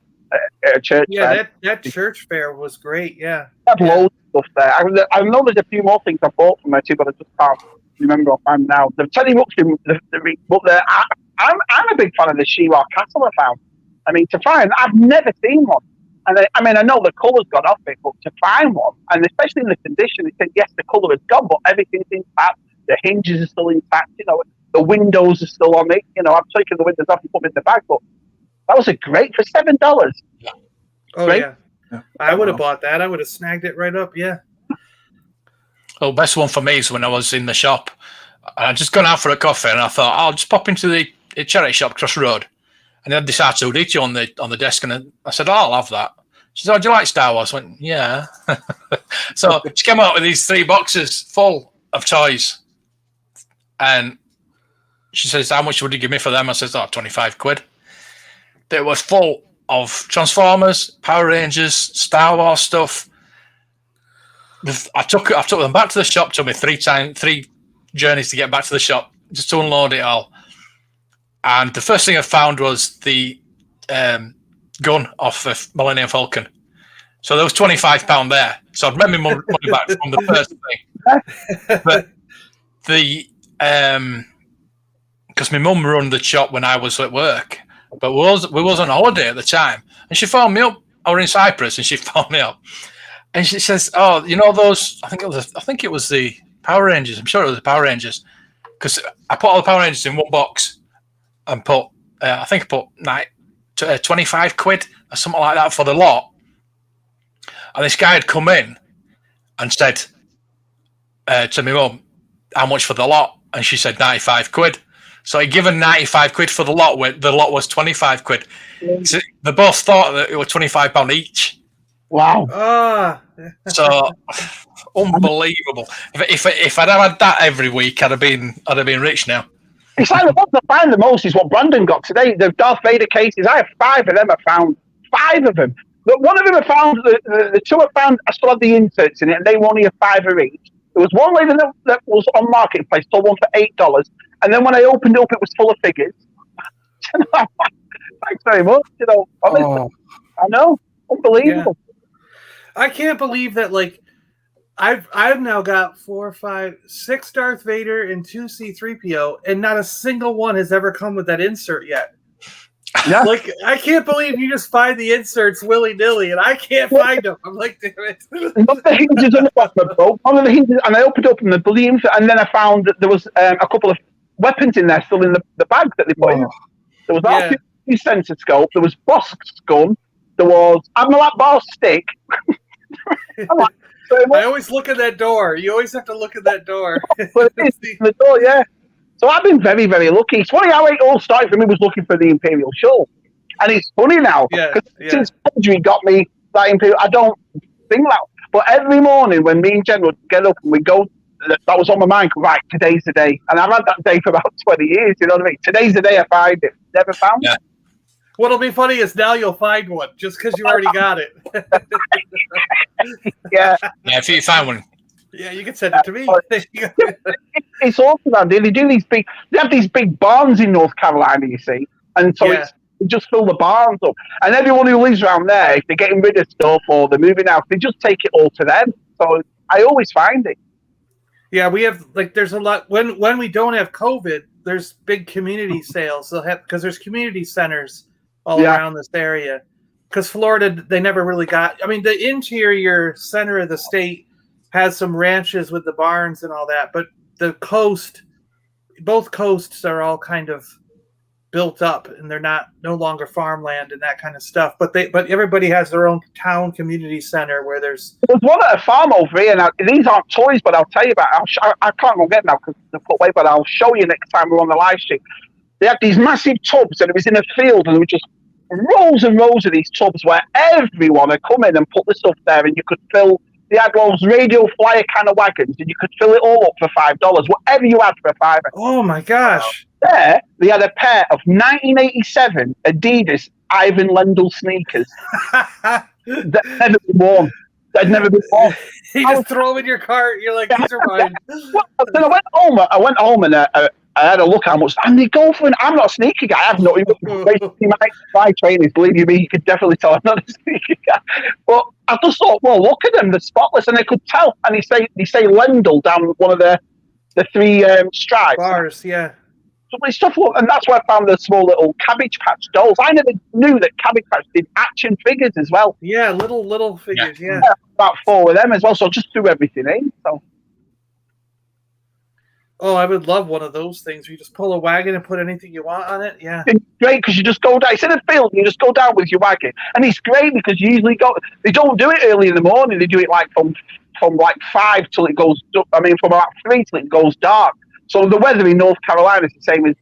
at a church fair. That church fair was great. Yeah, I have loads of stuff there. I know there's a few more things I bought from there too, but I just can't remember offhand now. The Teddy Ruxpin, but I'm a big fan of the Shiwa Castle I found. I mean, to find, I've never seen one. And I know the colour's gone off it, but to find one, and especially in the condition, yes, the colour is gone, but everything's intact. The hinges are still intact. You know, the windows are still on it. You know, I've taken the windows off and put them in the bag, but that was a great for $7. Yeah. Oh great. Yeah. I would have bought that. I would have snagged it right up. Yeah. Well, best one for me is when I was in the shop. I just gone out for a coffee, and I thought I'll just pop into the charity shop across the road. And they had this R2-D2 on the desk, and I said, I'll have that. She said, do you like Star Wars? I went, yeah. So she came out with these 3 boxes full of toys. And she says, how much would you give me for them? I said, £25. It was full of Transformers, Power Rangers, Star Wars stuff. I took them back to the shop. Took me 3 journeys to get back to the shop just to unload it all. And the first thing I found was the gun off of Millennium Falcon. So there was £25 there. So I'd made my money back from the first thing. But because my mum run the shop when I was at work, but we was on holiday at the time, and she phoned me up. I was in Cyprus, and she phoned me up, and she says, "Oh, you know those? I think it was the Power Rangers. I'm sure it was the Power Rangers, because I put all the Power Rangers in one box and put 25 quid or something like that for the lot." And this guy had come in and said to my mum, "How much for the lot?" And she said 95 quid. So he given 95 quid for the lot, where the lot was 25 quid. So they both thought that it was £25 each. Wow. So unbelievable. If I'd have had that every week, I'd have been rich now. It's like the ones I find the most is what Brandon got today. The Darth Vader cases. I have 5 of them. I found 5 of them. But one of them I found, the 2 I found, I still had the inserts in it, and they were only a £5 each. There was one lady that was on Marketplace, sold one for $8. And then when I opened it up, it was full of figures. Thanks very much. Honestly, I know, unbelievable. Yeah. I can't believe that. Like, I've now got 4, 5, 6 Darth Vader and 2 C-3PO, and not a single one has ever come with that insert yet. Yeah. Like, I can't believe you just find the inserts willy-nilly, and I can't find them. I'm like, damn it. One of the hinges on the bottom broke. One of the hinges, and I opened up and the balloons, and then I found that there was a couple of weapons in there still in the bag that they put in. There was that sensor scope. There was Bosk's gun. There was Admiral Akbar's stick. I always look at that door. You always have to look at that door. But it is the door, yeah. So I've been very, very lucky. It's funny how it all started for me was looking for the Imperial Show. And it's funny now, because since Audrey got me that Imperial, I don't think that. But every morning when me and Jen would get up and we go, that was on my mind, right, today's the day. And I've had that day for about 20 years, you know what I mean? Today's the day I find it. Never found it. What'll be funny is now you'll find one, just because you already got it. Yeah, if you find one. Yeah, you can send it to me. It's awesome, Andy. They have these big barns in North Carolina, you see. And so it's just fill the barns up. And everyone who lives around there, if they're getting rid of stuff or they're moving out, they just take it all to them. So I always find it. Yeah, we have, like, there's a lot. When we don't have COVID, there's big community sales. They'll have, because there's community centers all around this area. Because Florida, they never really got, I mean, the interior center of the state has some ranches with the barns and all that, but the coast, both coasts are all kind of built up, and they're no longer farmland and that kind of stuff. But everybody has their own town community center where there's one at a farm over here. Now these aren't toys, but I'll tell you about it. I can't go get them now because they're put away, but I'll show you next time we're on the live stream. They had these massive tubs, and it was in a field, and there were just rows and rows of these tubs where everyone had come in and put the stuff there, and you could fill. They had those radio flyer kind of wagons, and you could fill it all up for $5, whatever you had for $5. Oh my gosh! There, they had a pair of 1987 Adidas Ivan Lendl sneakers that never been worn. They'd never been worn. You just throw them in your cart. You're like, these are mine. Then I went home and I had a look how much, and they go for I'm not a sneaker guy. I've not even my trainers. Believe you me, you could definitely tell I'm not a sneaker guy. But I just thought, well, look at them, they're spotless, and they could tell. And they say Lendl down one of the 3 stripes. Bars, yeah. So many stuff, and that's where I found the small little Cabbage Patch dolls. I never knew that Cabbage Patch did action figures as well. Yeah, little figures. Yeah, about 4 of them as well. So I just threw everything in. So. Oh, I would love one of those things where you just pull a wagon and put anything you want on it. Yeah. It's great because you just go down. It's in a field and you just go down with your wagon. And it's great because you usually they don't do it early in the morning. They do it like from like 5 till it goes, from about 3 till it goes dark. So the weather in North Carolina is the same as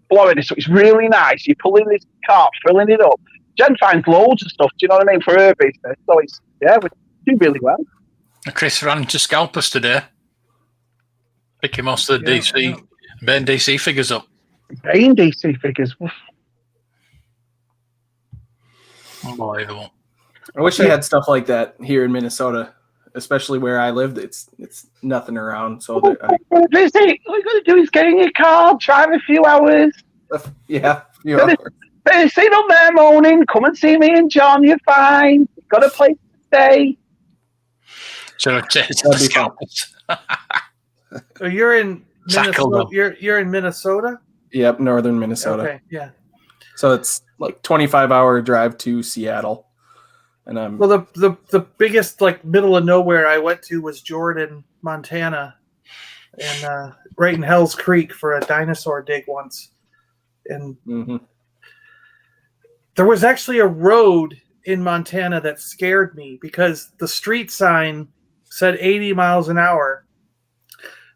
Florida. So it's really nice. You pull in this cart, filling it up. Jen finds loads of stuff, do you know what I mean, for her business. So it's, we do really well. Chris ran to scalp us today. Picking most of the DC figures up. Bane DC figures. Unbelievable. I wish I had stuff like that here in Minnesota, especially where I lived. It's nothing around. So busy. All you got to do is get in your car, drive a few hours. Yeah. Sit up there moaning, come and see me and John, you're fine. You've got a place to Day. So it's That'd be fun. Oh, you're in Tackle Minnesota. them. You're in Minnesota. Yep, northern Minnesota. Okay, yeah. So it's like 25-hour drive to Seattle, and I'm Well, the biggest like middle of nowhere I went to was Jordan, Montana, and right in Hell's Creek for a dinosaur dig once, and there was actually a road in Montana that scared me because the street sign said 80 miles an hour,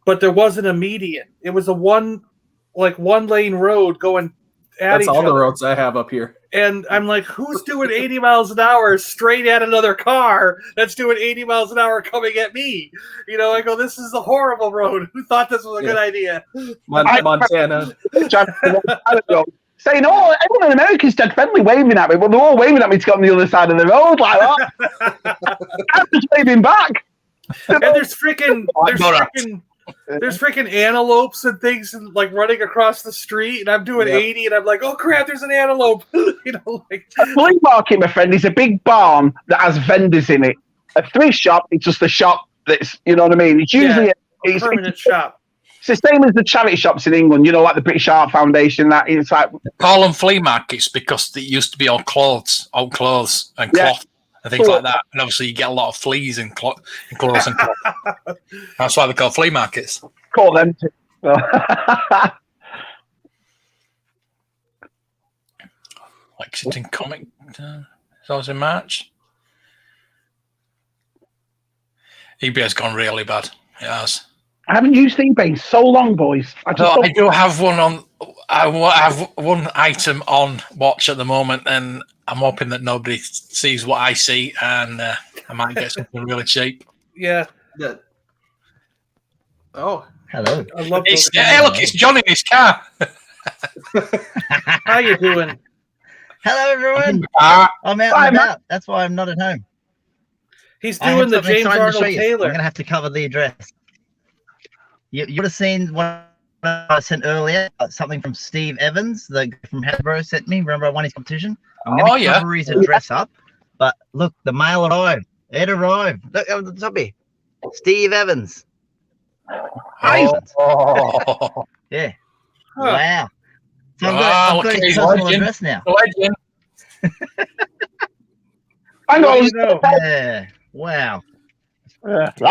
but there wasn't a median. It was a one lane road going at that's each all other. the roads I have up here. And I'm like, who's doing 80 miles an hour straight at another car that's doing 80 miles an hour coming at me? You know, I go, this is a horrible road. Who thought this was a good idea? Montana. Saying, oh, everyone in America's dead friendly waving at me, but they're all waving at me to get on the other side of the road like that. I'm just waving back. And there's freaking antelopes and things and like running across the street, and I'm doing 80, and I'm like, oh crap, there's an antelope. You know, like a flea market, my friend, is a big barn that has vendors in it. A thrift shop, it's just a shop that's, you know what I mean? It's usually a permanent shop. It's the same as the charity shops in England, you know, like the British Art Foundation. That it's like they call them flea markets because they used to be all clothes and cloth and things like that. And obviously, you get a lot of fleas in clothes and cloth. That's why they call flea markets. Call them too. Lexington Comic. It's always in March. eBay's gone really bad. It has. I haven't used eBay in so long, boys. I do have one on. I have one item on watch at the moment, and I'm hoping that nobody sees what I see, and I might get something really cheap. Yeah. Oh, hello. I love hey, look, it's John in his car. How you doing? Hello, everyone. I'm out and about. That's why I'm not at home. He's doing the James Arnold Taylor. I'm going to have to cover the address. You would have seen what I sent earlier, something from Steve Evans, the guy from Hasbro sent me. Remember I won his competition? I'm going to cover his address up. But look, the mail arrived. It arrived. Look at the top here. Steve Evans. Oh. Yeah. Huh. Wow. So I've got his personal address now. I know. Yeah. Wow. That's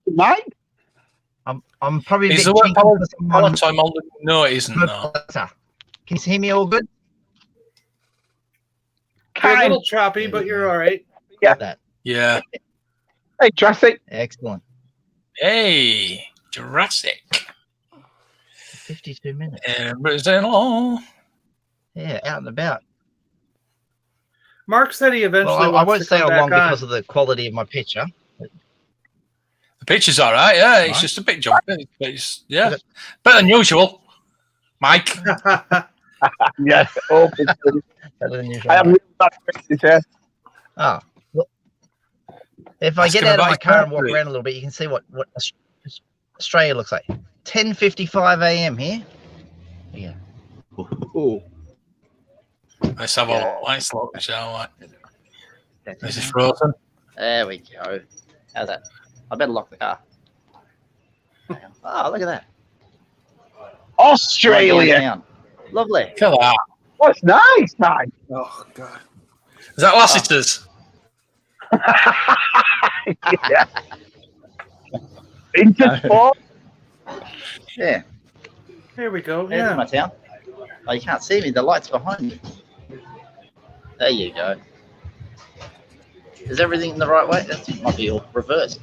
mine. I'm probably a bit cheeky. No, it isn't. No. Can you hear me all good? You're a little choppy, but you're all right. Yeah. Yeah. Hey, Jurassic. Excellent. Hey, Jurassic. 52 minutes. Yeah, out and about. Mark said he eventually I won't stay on long because of the quality of my picture. The picture's all right, yeah. It's just a bit jumpy. It's, better than usual. Mike. Yes. Better than usual. I have really bad pictures here. Oh, look. If I get out of my car and walk around a little bit, you can see what Australia looks like. 10:55 a.m. here. Yeah. Ooh. Let's have a nice look, shall we? This is frozen. There we go. How's that? I better lock the car. Oh, look at that. Australia. Lovely. Look at that. Oh, it's nice, man. Oh, God. Is that Lassiter's? Yeah. Intersport. Yeah. Here we go. There's my town. Oh, you can't see me. The light's behind me. There you go. Is everything in the right way? That might be all reversed.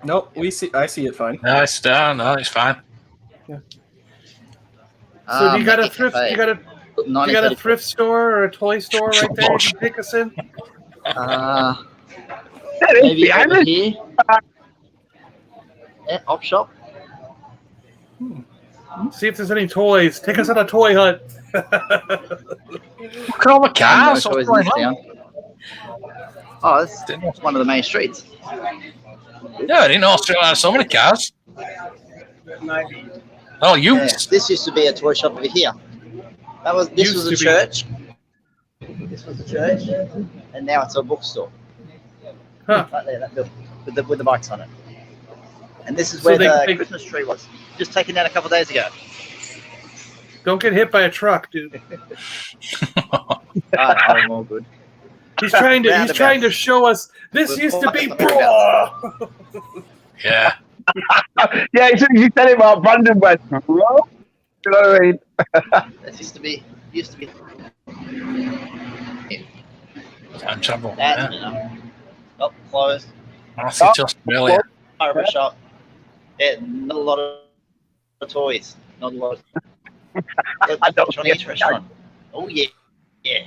Nope, I see it fine. No, it's down. No, it's fine. Yeah. So you got a thrift? You got a thrift store or a toy store right there? You can take us in. Maybe over here. Yeah, op shop. See if there's any toys. Take us on a toy hunt. Look at all the cars. No toys in this town. Oh, that's one of the main streets. Yeah, I didn't know Australia had so many cars. Oh, utes. Yeah, this used to be a toy shop over here. This was a church. This was a church, and now it's a bookstore. Huh. Right there, that building with the bikes on it. And this is where the Christmas tree was. Just taken down a couple of days ago. Don't get hit by a truck, dude. I'm all good. He's trying to show us this used to be Yeah. Yeah, you said it about Brandon went. Hello? You know what I mean? This used to be. Time travel. That's Yeah. enough. Oh, closed. That's it, Australia. Barber shop. Yeah, not a lot of toys. Not a lot. Chinese restaurant. Oh yeah. Yeah.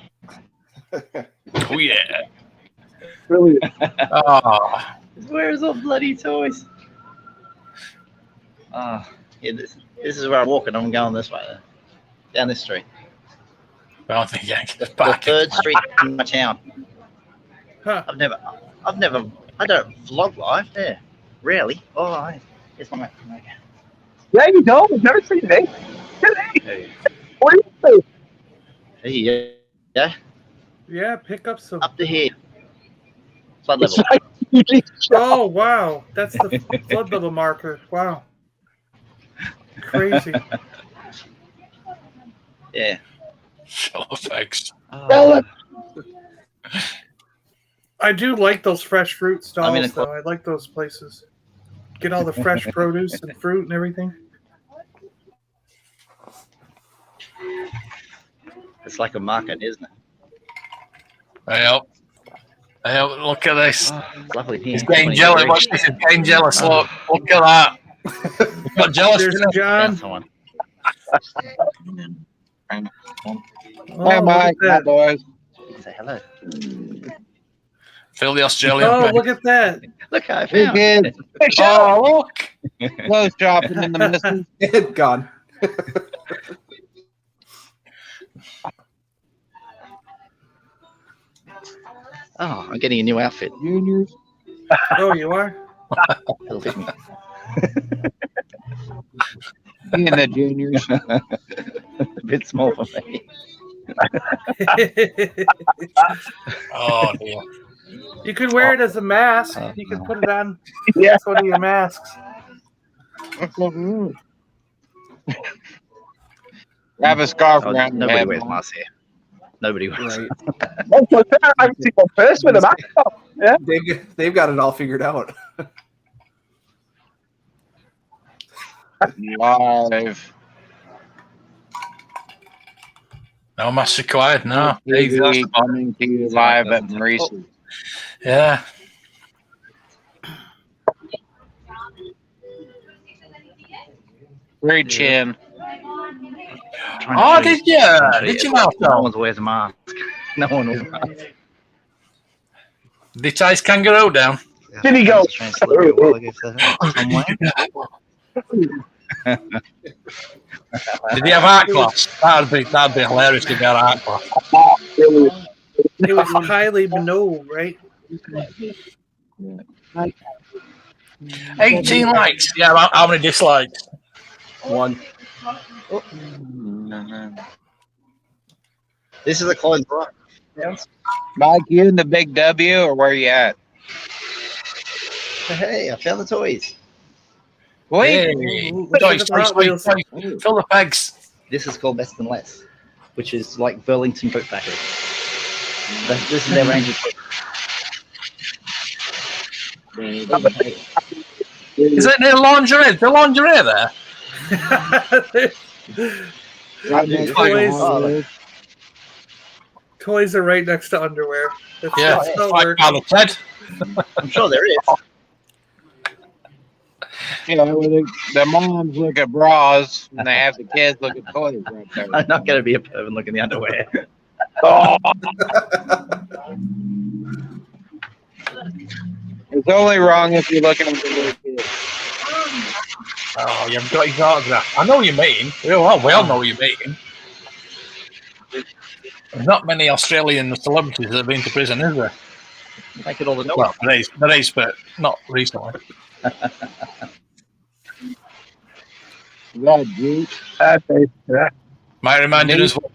Oh yeah. Brilliant. Oh. Where's all bloody toys? Yeah, this is where I'm walking. I'm going this way, down this street. I don't think I can get The back. third street in my town. Huh. I don't vlog live there. Rarely. Oh, here's my map. Okay. Yeah, you don't. I've never seen it. Hey. What is it? Hey, yeah. Yeah, pick up some. Up to here. Flood level. Oh wow, that's the flood level marker. Wow, crazy. Yeah. Show effects. I do like those fresh fruit stalls, though. I like those places. Get all the fresh produce and fruit and everything. It's like a market, isn't it? Hey, look at this. Oh, it's lovely here. He's getting jealous. Watch this. He's getting jealous. Look at that. He's got jealous. There's John. Someone. Oh, look at that. boys. Say hello. Phil the Australian. Oh, look at that. Look, I found Good. Oh, look. Close dropping in the missus. It gone. Oh, I'm getting a new outfit. Juniors. Oh, you are? It'll fit me. Me and the juniors. A bit small for me. Oh, dear. You could wear it as a mask. You could put it on Yeah. one of your masks. Have a scarf Oh, around your nobody head. wears masks here. Nobody wears. Right. I haven't seen one person with a mask on. Yeah. They've got it all figured out. Live. No mask required. No. Easy, that's the bottom. Coming to you live at Maurice's. Yeah. Great chin. Oh, did you? Did you know No so? one wears a mask. No one wears a mask. Did he tie his kangaroo down? Did he go? Did he have art cloths? That'd be hilarious if he had art cloths. It was Kylie Minogue, right? 18 likes. Yeah, how many dislikes? One. This is a coin rock. Mike, you in the big W or where you at? Hey, I found the toys. Wait. Ooh, Toys, look at the toys, toys. Fill the pegs. This is called Best and Less, which is like Burlington Fruit Factory. This is their range of toys. Is it near lingerie? The lingerie there? Toys are right next to underwear. That's how it works. On the Ted. I'm sure there is. You know, the moms look at bras and they have the kids look at toys right there. I'm not going to be a perv and look in the underwear. Oh. It's only wrong if you're looking at the little kids. Oh, you've got his autograph. I know what you mean. We all know what you mean. There's not many Australian celebrities that have been to prison, is there? Make it all the noise. Well, there is, but not recently. That dude. Might remind us what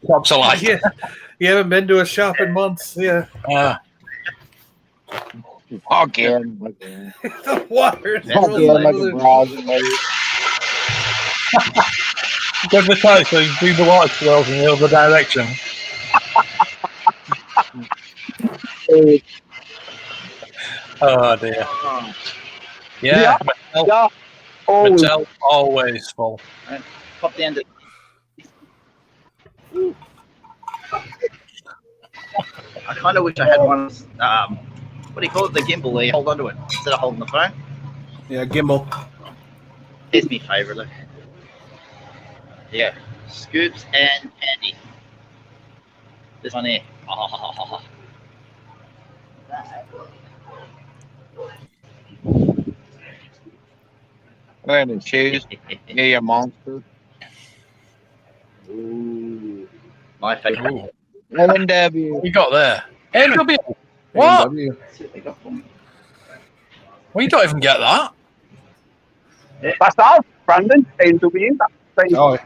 shops are like. Yeah, you haven't been to a shop in months. Yeah. Again. The water. Again, Give the tight so you do the water swirls in the other direction. Oh dear. Yeah. Mattel always full. Right. Pop the end of I kind of wish I had one. What do you call it? The gimbal where you hold onto it instead of holding the phone. Yeah, gimbal. It's my favorite. Look. Yeah, Scoops and Andy. This one here. Oh. Wearing the shoes. Yeah, you monster. Ooh, my favorite. Ooh. NW. What you got there? NW. What? AW. Well, you don't even get that. That's all, Brandon. AW. Oh,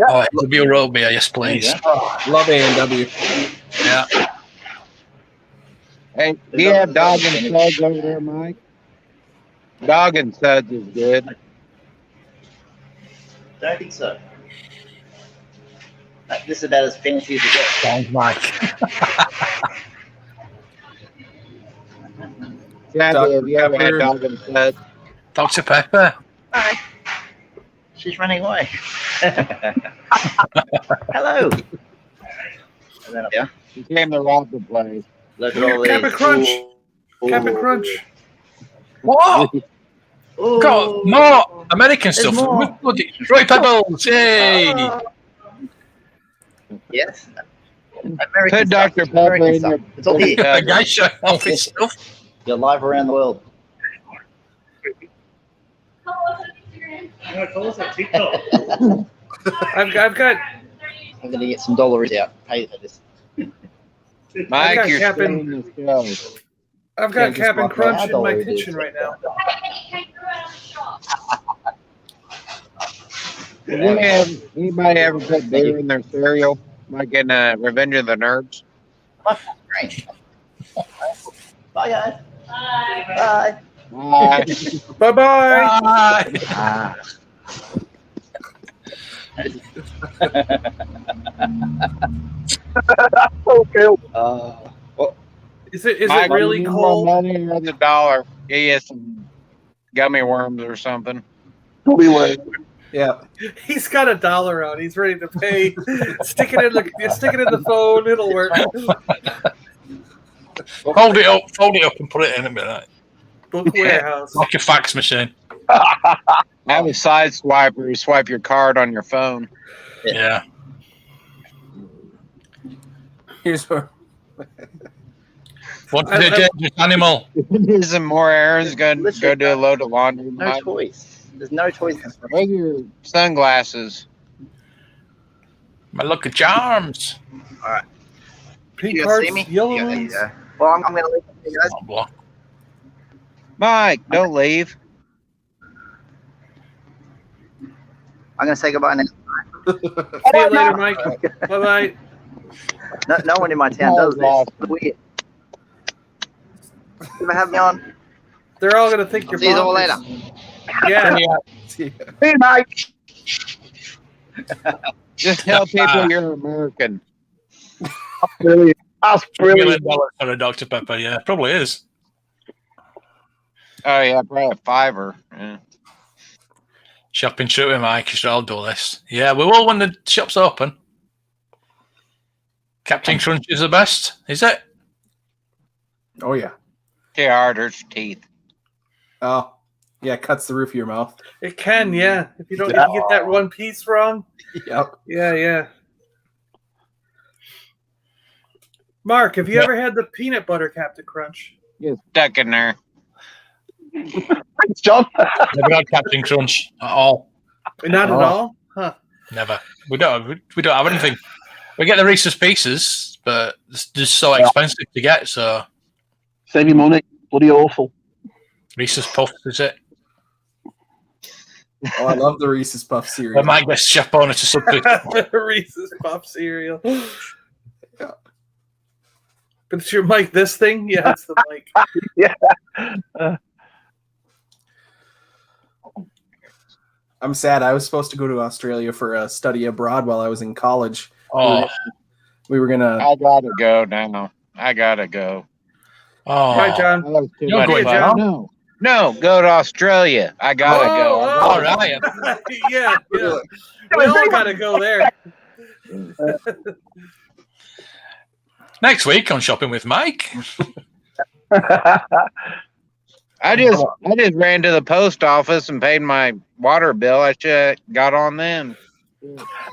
Oh, NW roll beer, yes, please. love A&W. Yeah. Hey, do you have dog and suds over there, Mike? Dog and suds is good. Don't think so. This is about as fancy as it gets. Sounds Mike. Sandy, have you ever had dog and suds? Dr. Pepper. Hi. She's running away. Hello. And then up here. She came to rob the place. Look at all these. Captain Crunch. Captain Crunch. What? Ooh. Got more American There's stuff. more. Bloody Roy Pebbles. Yay. Yes. American Put stuff. Dr. Pepper American in stuff. your... It's all here. A guy showing off his stuff. You're live around the world. I've got I'm going to get some dollars out. Pay for this. Mike, got you're Captain- stealing the show. I've got Can't just Captain walk Crunch out. in my Dollar it is. kitchen right now. Anybody ever put beer in their cereal? Like in Revenge of the Nerds? Great. Bye, guys. Bye. Bye bye. Bye. So cool. Is it Mike, really you need more cold? money or the dollar? Get you some gummy worms or something. Yeah. He's got $1 out. He's ready to pay. Stick it in the phone. It'll work. Fold it up and put it in a minute. Book warehouse. Like a fax machine. Have a side swiper. You swipe your card on your phone. Yeah. Here's where. What's the dangerous animal? Do some more errands. Go do a load of laundry. No Mike. toys. There's no toys. Wear your sunglasses. My lucky charms. Pink You cards, see me? yellow Yeah, there you ones. go. Well, I'm going to leave it, you guys. Oh, block. Mike, don't leave. I'm going to say goodbye now. See you later, Mike. Bye bye. No one in my town does this. It's weird. You ever have me on? They're all gonna think you're. See you all later. Yeah. Hey, Mike. Just tell people you're American. Brilliant. That's brilliant. $1 million for a Dr. Pepper, yeah. Probably is. Oh yeah, probably a $5. Yeah. Shopping trip with Mike, you should all do this. Yeah, we will when the shop's open. Captain Crunch is the best, is it? Oh, yeah. Too hard, hurts your teeth. Oh, yeah. Cuts the roof of your mouth. It can, yeah. If you don't if you get that one piece wrong. Yep. Yeah. Mark, have you ever had the peanut butter Captain Crunch? Get stuck in there. Thanks, John. Never had Captain Crunch at all. Not at all? Huh. Never. We don't have anything. We get the Reese's Pieces, but it's just so expensive to get, so Save your money. Bloody awful. Reese's Puffs, is it? Oh, I love the Reese's Puff I cereal. might get Chapona to substitute. Reese's Puff cereal. But it's your mic, this thing? Yeah, it's the mic. Yeah. I'm sad. I was supposed to go to Australia for a study abroad while I was in college. Oh, We were gonna. I gotta go now. I gotta go. oh. Right, John. That was too You're much going, fun. John? No, go to Australia. I gotta go. All right. Yeah. We all got to go there. Next week on Shopping with Mike. I just ran to the post office and paid my water bill. I should have got on then.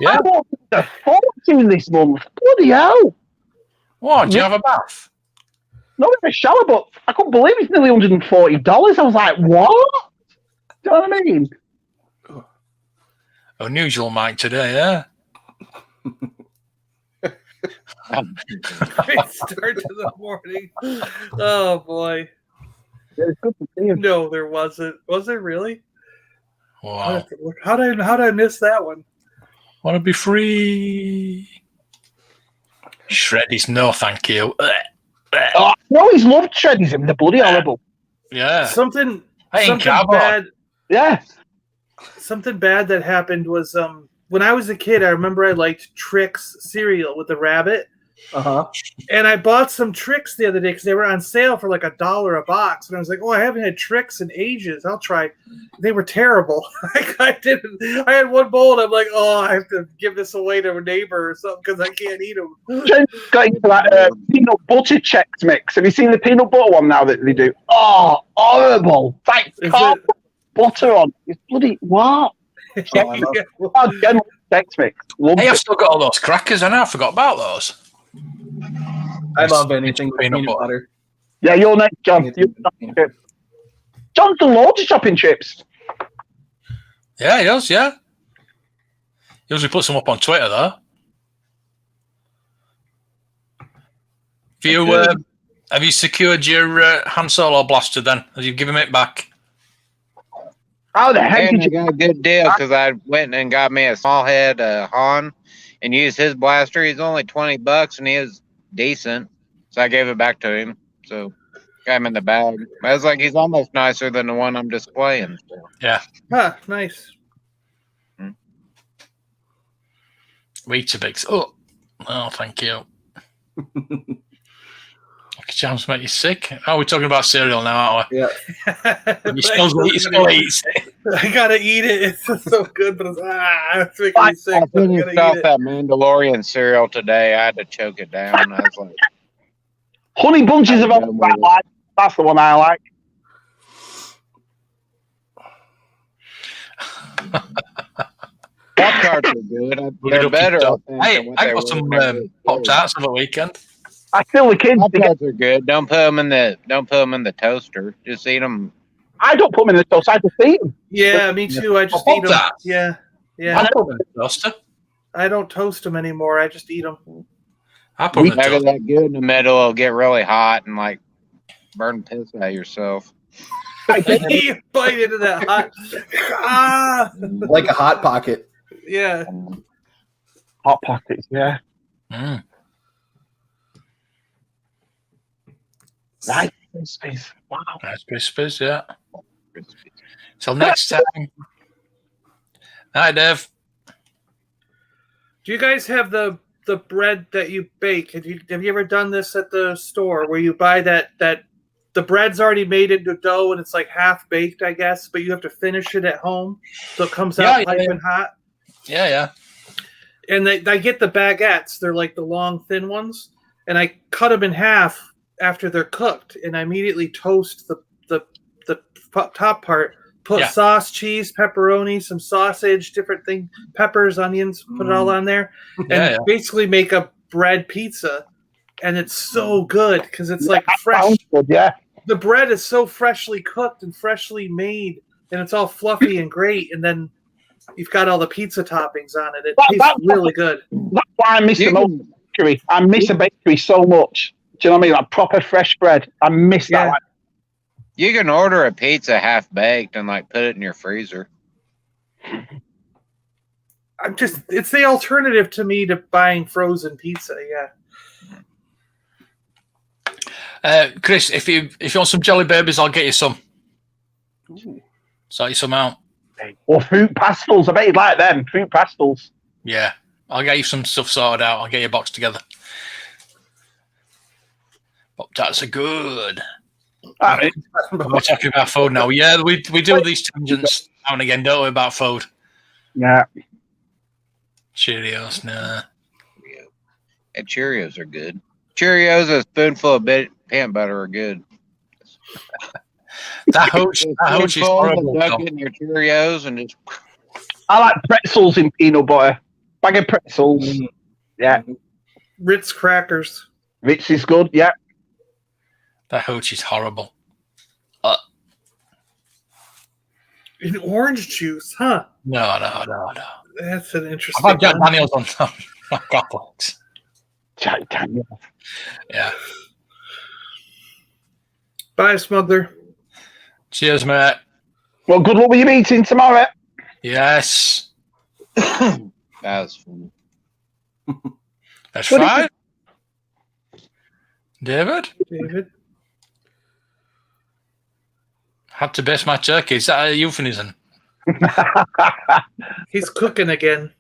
Yeah. I bought a fortune this month. Bloody hell. What? Do you have a bath? Not in a shower, but I couldn't believe it's nearly $140. I was like, what? Do you know what I mean? Unusual Mike today, yeah? Great start to the morning. Oh, boy. It's good to see him. No, there wasn't. Was there really? Wow. How did I miss that one? Want to be free? Shreddies, no thank you. Oh, I always loved Shreddies. They're bloody horrible. Yeah. Something Hey, bad. Yeah. Something bad that happened was when I was a kid. I remember I liked Trix cereal with the rabbit, and I bought some Trix the other day because they were on sale for like $1 a box. And I was like, "Oh, I haven't had Trix in ages. I'll try." They were terrible. I didn't. I had one bowl, and I'm like, "Oh, I have to give this away to a neighbor or something because I can't eat them." Jen got into that peanut butter Chex mix. Have you seen the peanut butter one now that they do? Oh, horrible! Like can't put butter on. It's bloody what? Yeah. Jen Chex mix. Loved Hey, I've it. still got all those crackers, and I forgot about those. I love anything with Peanut peanut butter. butter. Yeah, you're next, John. John's done loads of shopping trips. Yeah, he does, yeah. He usually puts them up on Twitter, though. Have you secured your Han Solo blaster then? Have you given it back? How the heck And did I you? got a good deal because I went and got me a small head Han and used his blaster. He's only $20 and he is decent. So I gave it back to him. So got him in the bag. I was like, he's almost nicer than the one I'm displaying. So. Yeah. Huh, nice. Weetabix. Oh, thank you. Jams make you sick. Oh, we're talking about cereal now, aren't we? Yeah. You still eat it. I gotta eat it. It's so good, but it's making me sick. I But I'm finished gonna off eat it. that Mandalorian cereal today. I had to choke it down. I was like, Honey bunches of oats. I like. That's the one I like. Pop Tarts are good. They're better. I think, Hey, than what I they got were some when they were Pop kids. Tarts on the weekend. I tell the kids. Pop Tarts are good. Don't put them in the toaster. Just eat them. I don't put them in the toast. I just eat them. Yeah, me too. I just Pop eat them. Tarts? Yeah. I put them in the toaster. I don't toast them anymore. I just eat them. I put them in the Have it toaster. that good in the middle. It'll get really hot and like burn piss out of yourself. You bite into that hot. Ah, Like a hot pocket. yeah. Hot pockets. Yeah. Mm. Right. Space. Wow. Nice Krispies, yeah. Till next time. Hi, Dev. Do you guys have the bread that you bake? Have you ever done this at the store where you buy that the bread's already made into dough and it's like half baked, I guess, but you have to finish it at home so it comes out piping hot? Yeah. And I get the baguettes. They're like the long, thin ones, and I cut them in half after they're cooked, and I immediately toast the top part. Put sauce, cheese, pepperoni, some sausage, different thing, peppers, onions. Put it all on there, and basically make a bread pizza. And it's so good because it's like fresh. Good, yeah. The bread is so freshly cooked and freshly made, and it's all fluffy and great. And then you've got all the pizza toppings on it. It tastes really good. That's why I miss the most bakery. I miss a bakery so much. Do you know what I mean? Like proper fresh bread. I miss that. Like, You can order a pizza half baked and like put it in your freezer. It's the alternative to me to buying frozen pizza. Yeah. Chris, if you want some jelly babies, I'll get you some. Sort you some out. Or fruit pastels. I bet you'd like them. Fruit pastels. Yeah, I'll get you some stuff sorted out. I'll get you a box together. Pop tarts are good. We're talking about food now. Yeah, we do these tangents now and again, don't we, about food? Yeah. Cheerios, nah. Yeah, Cheerios are good. Cheerios, a spoonful of peanut butter are good. That hooch is horrible. In your Cheerios and just. I like pretzels in peanut butter. Bag of pretzels. Yeah. Ritz crackers. Ritz is good. Yeah. That hooch is horrible. In orange juice, huh? No. That's an interesting. I've had Jack Daniels on complex. Jack Daniels. Yeah. Bye, smuggler. Cheers, mate. Well, good luck with your meeting tomorrow. Yes. That's funny. That's fine. David? Had to base my turkey. Is that a euphemism? He's cooking again.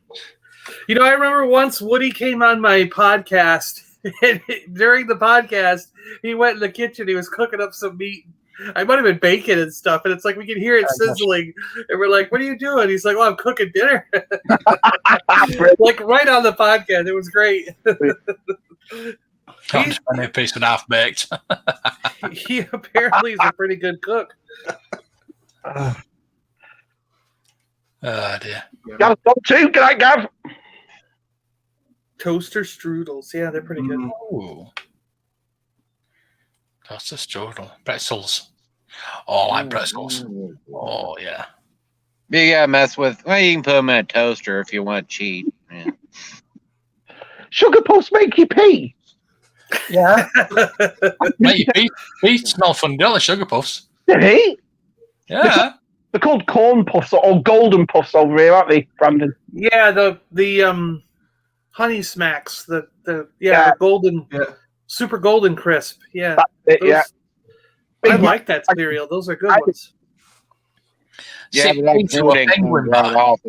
You know, I remember once Woody came on my podcast, and during the podcast, he went in the kitchen. He was cooking up some meat. I might have been bacon and stuff, and it's like we can hear it sizzling. And we're like, "What are you doing?" He's like, "Well, I'm cooking dinner." Like right on the podcast. It was great. He's a piece and half baked. He apparently is a pretty good cook. Oh dear. Gav, too. Good night, Gav. Toaster strudels. Yeah, they're pretty good. Ooh. That's a strudel. Pretzels. Oh, I like pretzels. Oh, yeah. You gotta mess with. Well, you can put them in a toaster if you want to cheat. Yeah. Sugar puffs make you pee. Yeah. Mate, your feet smell fun, don't they, sugar puffs? Hey? Yeah. They're called corn puffs or golden puffs over here, aren't they, Brandon? Yeah, the honey smacks. The golden, super golden crisp. Yeah. That's it, I like that cereal. Those are good ones. Yeah, but that coating right off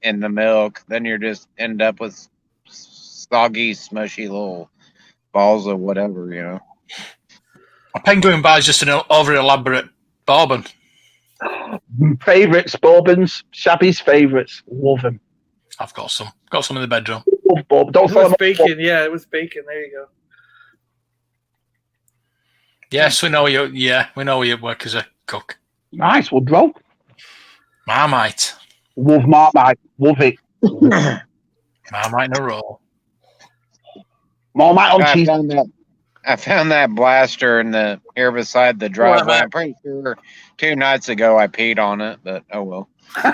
in the milk. Then you're just end up with soggy, smushy little balls of whatever, you know. A penguin bar is just an over elaborate bourbon. Favourites, bourbons, Shabby's favourites. Love them. I've got some. Got some in the bedroom. Love bourbon. Don't It was bacon. Yeah, it was bacon. There you go. Yes, we know you. Yeah, we know you work as a cook. Nice, Woodrow. Marmite. Love Marmite. Love it. Marmite in a roll. Marmite on cheese. I found that blaster in the here beside the driveway. I'm pretty sure 2 nights ago I peed on it, but oh well. How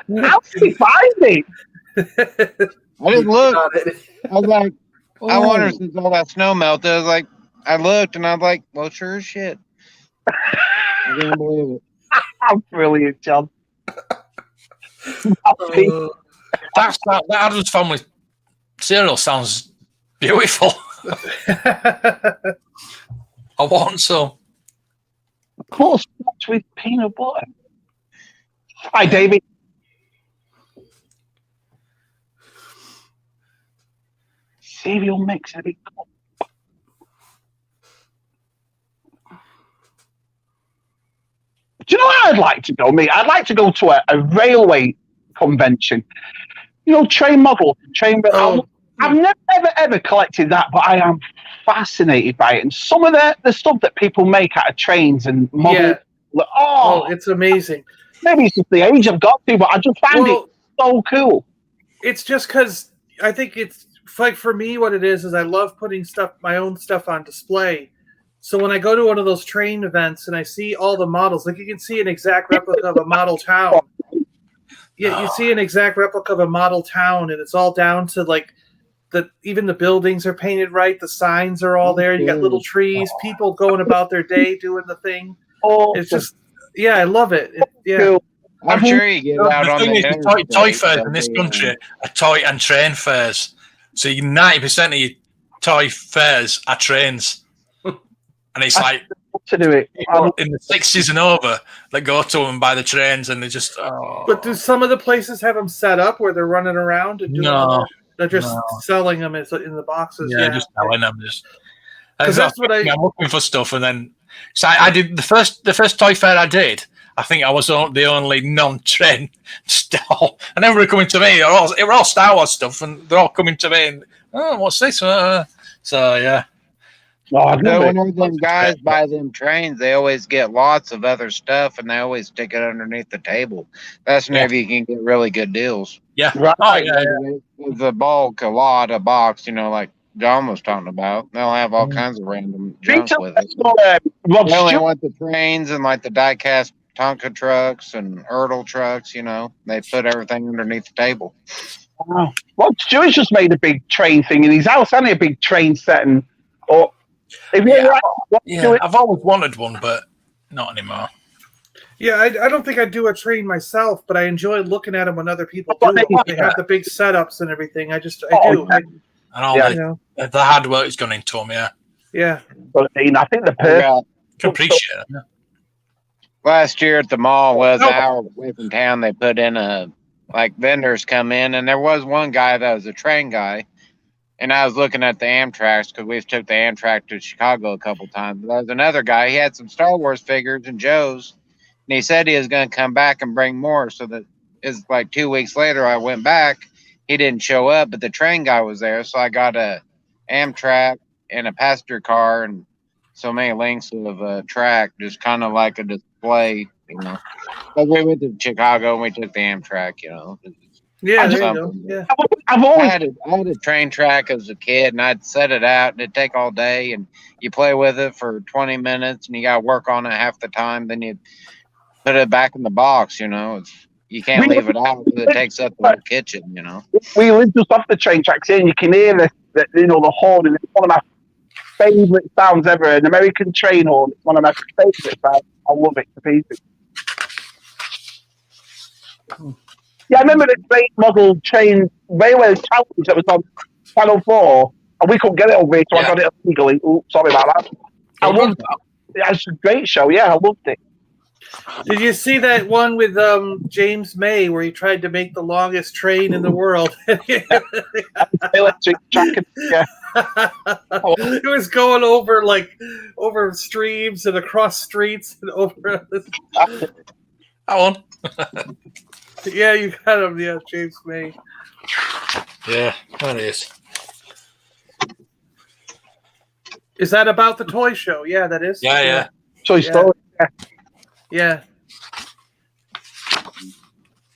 did he find it? I didn't look. I was like, I wonder since all that snow melted. I looked and I was like, well, sure as shit. I can't believe it. I'm brilliant, John. That Adams Family cereal sounds beautiful. I want some. Of course, with peanut butter. Hi, David. Cereal mix. Do you know what I'd like to go, mate? I'd like to go to a railway convention. You know, train model. I've never, ever collected that, but I am fascinated by it. And some of the stuff that people make out of trains and models. Yeah. It's amazing. Maybe it's just the age I've got to, but I just find it so cool. It's just because I think it's like for me, what it is I love putting my own stuff on display. So when I go to one of those train events and I see all the models, like you can see an exact replica of a model town. Yeah, you see an exact replica of a model town, and it's all down to like even the buildings are painted right, the signs are all there. You got little trees, people going about their day doing the thing. It's just, I love it. I'm sure you get out on the toy fairs in this country are toy and train fairs. So 90% of your toy fairs are trains, and it's like to do it in the 60s and over that go to them by the trains, and they just. Oh. But do some of the places have them set up where they're running around and doing? No, they're just selling them in the boxes. Yeah, just selling them. Because that's what I'm looking for stuff, and then so I did the first toy fair I did. I think I was the only non-train stall, and everybody coming to me. It were all Star Wars stuff, and they're all coming to me. And what's this? So yeah. Whenever them guys buy them trains, they always get lots of other stuff, and they always stick it underneath the table. That's whenever you can get really good deals. Yeah. Right. Oh yeah. The bulk, a lot, a box. Like John was talking about. They'll have all kinds of random junk with it. They only want the trains and like the die-cast Tonka trucks and Erdl trucks, they put everything underneath the table. Wow. Well, Stuart's just made a big train thing in his house, hasn't he? A big train setting. I've always wanted one, but not anymore. Yeah, I don't think I'd do a train myself, but I enjoy looking at them when other people do it. They have the big setups and everything. I do. And all the hard work has gone into them, Yeah. But I think the person can appreciate it. Last year at the mall, was an hour away from town, they put in vendors come in, and there was one guy that was a train guy, and I was looking at the Amtraks because we've took the Amtrak to Chicago a couple times. But there was another guy, he had some Star Wars figures and Joe's, and he said he was going to come back and bring more. So that is like 2 weeks later, I went back. He didn't show up, but the train guy was there. So I got a Amtrak and a passenger car and so many lengths of track, just kind of like a display, Like we went to Chicago and we took the Amtrak, Yeah, there you go. Yeah. I had a train track as a kid, and I'd set it out, and it'd take all day, and you play with it for 20 minutes, and you got to work on it half the time. Then you put it back in the box, you can't leave it out because it takes up the whole kitchen, We live just off the train tracks here, and you can hear the horn, and it's one of my favourite sounds ever. An American train horn. It's one of my favourite sounds. I love it to pieces. Yeah, I remember the great model train railway challenge that was on Channel 4, and we couldn't get it over here, so I got it illegally. Oops, sorry about that. I loved that. It was a great show. Yeah, I loved it. Did you see that one with James May where he tried to make the longest train in the world? Electric track. Yeah. It was going over streams and across streets and over. That one. Yeah, you got him. Yeah, James May. Yeah, that is. Is that about the toy show? Yeah, that is. Yeah. Toy Story. Yeah.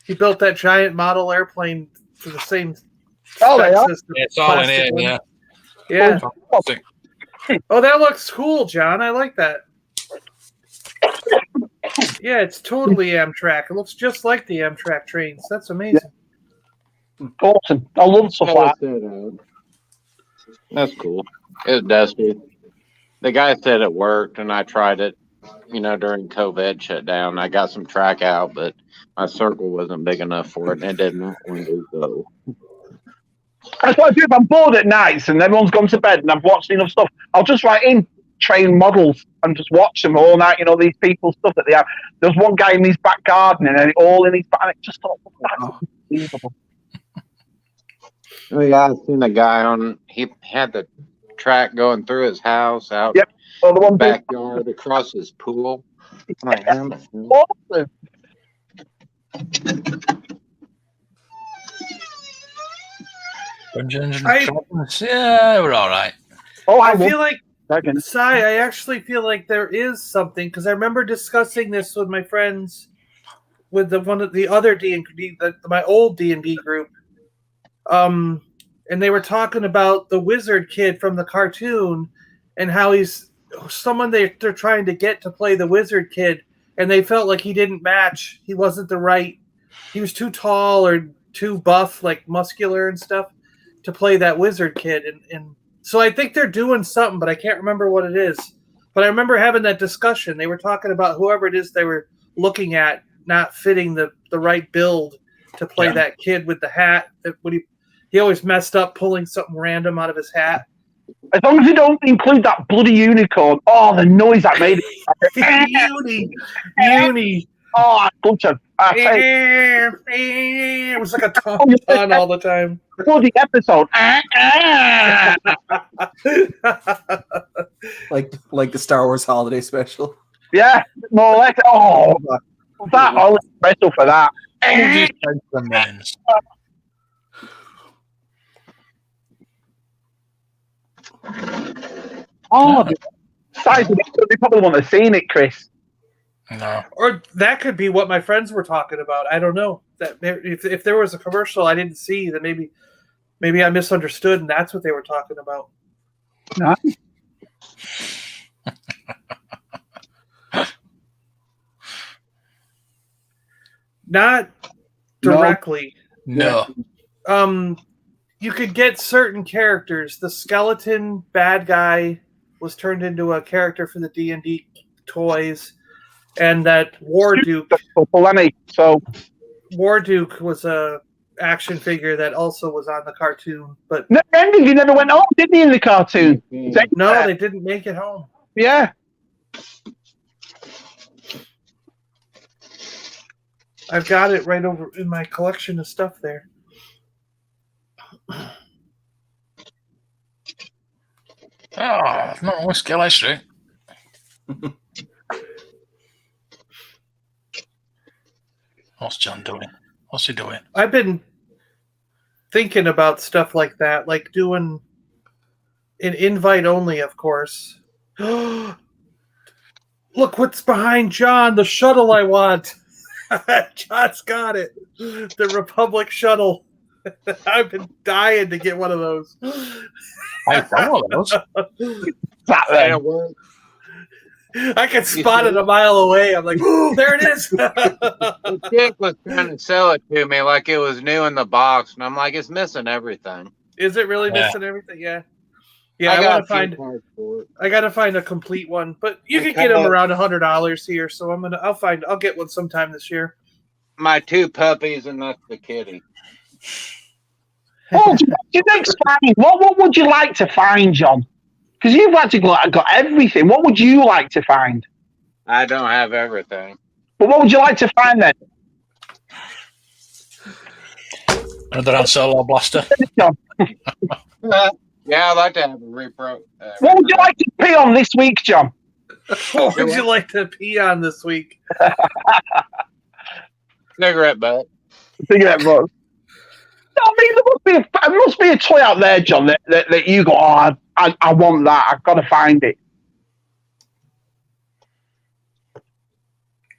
He built that giant model airplane for the same. System. It's all in it. Yeah. Yeah. Oh, that looks cool, John. I like that. Yeah, it's totally Amtrak. It looks just like the Amtrak trains. That's amazing. Yeah. Awesome. I love stuff like that. That's cool. It's dusty. The guy said it worked, and I tried it, during COVID shutdown. I got some track out, but my circle wasn't big enough for it, and it didn't want to go. That's what I do if I'm bored at nights and everyone's gone to bed and I've watched enough stuff. I'll just write in train models and just watch them all night. These people's stuff that they have. There's one guy in his back garden and it all in his back. And it just thought, that's unbelievable. Yeah, I've seen a guy he had the track going through his house out the one backyard across his pool. Like him. Awesome. Yeah, we're all right. Oh, I feel like, I actually feel like there is something because I remember discussing this with my friends, with the other D&D, my old D&D group, and they were talking about the wizard kid from the cartoon and how he's someone they're trying to get to play the wizard kid, and they felt like he didn't match. He wasn't he was too tall or too buff, like muscular and stuff, to play that wizard kid. And so I think they're doing something, but I can't remember what it is. But I remember having that discussion. They were talking about whoever it is they were looking at not fitting the right build to play that kid with the hat. That when he always messed up pulling something random out of his hat. As long as you don't include that bloody unicorn. Oh, the noise that made it. Uni. Oh, butcher. It was like a tauntaun all the time. Bloody episode. like the Star Wars holiday special. Yeah, more or less. Oh, that all special for that. Oh, size of it, they probably wouldn't have seen it, Chris. No. Or that could be what my friends were talking about. I don't know. That if there was a commercial I didn't see, then maybe I misunderstood, and that's what they were talking about. No. Not directly. No. You could get certain characters. The skeleton bad guy was turned into a character for the D&D toys, and that War Duke. So War Duke was a action figure that also was on the cartoon, but no, he never went home, did he? In the cartoon? No, they didn't make it home. Yeah. I've got it right over in my collection of stuff there. Oh, not whiskey history. What's John doing? What's he doing? I've been thinking about stuff like that, like doing an invite only, of course. Look what's behind John, the shuttle I want. John's got it. The Republic shuttle. I've been dying to get one of those. I got one of those. I can spot it a mile away. I'm like, oh, there it is. The chick was trying to sell it to me like it was new in the box, and I'm like, it's missing everything. Is it really missing everything? Yeah. Yeah, I gotta find a complete one, but you can get them around $100 here. So I'll get one sometime this year. My 2 puppies and that's the kitty. Oh, your next find. What would you like to find, John? Because you've actually got everything. What would you like to find? I don't have everything. But what would you like to find then? Another Han Solo blaster. Yeah, I'd like to have a repro. What would you like to pee on this week, John? What would you like to pee on this week? Cigarette butt. Cigarette butt. I mean, there must be a toy out there, John, that you go, oh, I want that. I've got to find it.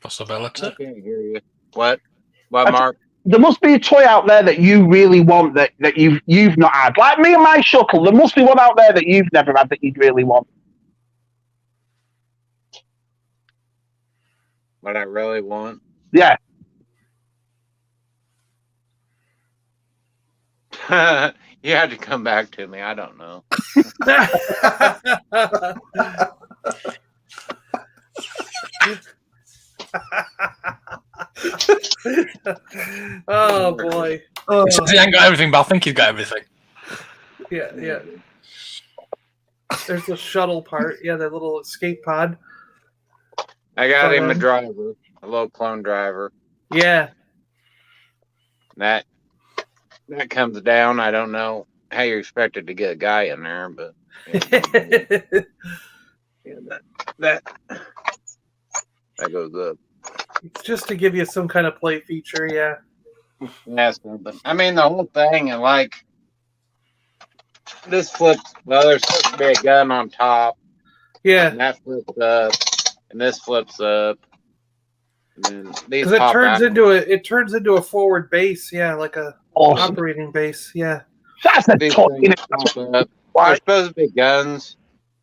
Possibility. I can't hear you. What, Mark? There must be a toy out there that you really want that you've not had. Like me and my Shuckle, there must be one out there that you've never had that you'd really want. What I really want? Yeah. You had to come back to me. I don't know. Oh boy! He says he ain't got everything, but I think he's got everything. Yeah. There's the shuttle part. Yeah, that little escape pod. I got him a driver, a little clone driver. Yeah. That comes down. I don't know how you're expected to get a guy in there, but yeah, that goes up. It's just to give you some kind of play feature, yeah. That's something. I mean, the whole thing, and like this flips. Well, there's supposed to be a gun on top. Yeah. And that flips up, and this flips up. And these because it turns into a forward base, yeah, like a operating base, yeah. That's a toy. There's supposed to be guns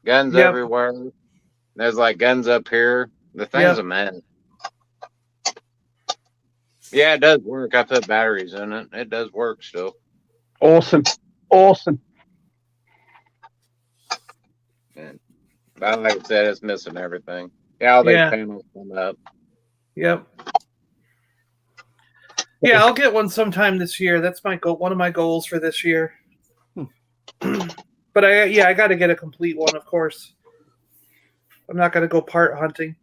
everywhere. There's like guns up here. The thing's a mess. Yeah, it does work. I put batteries in it. It does work still. Awesome. And like I said, it's missing everything. Yeah, all these panels come up. Yep. Yeah, I'll get one sometime this year. That's my goal. One of my goals for this year. But I got to get a complete one, of course. I'm not going to go part hunting.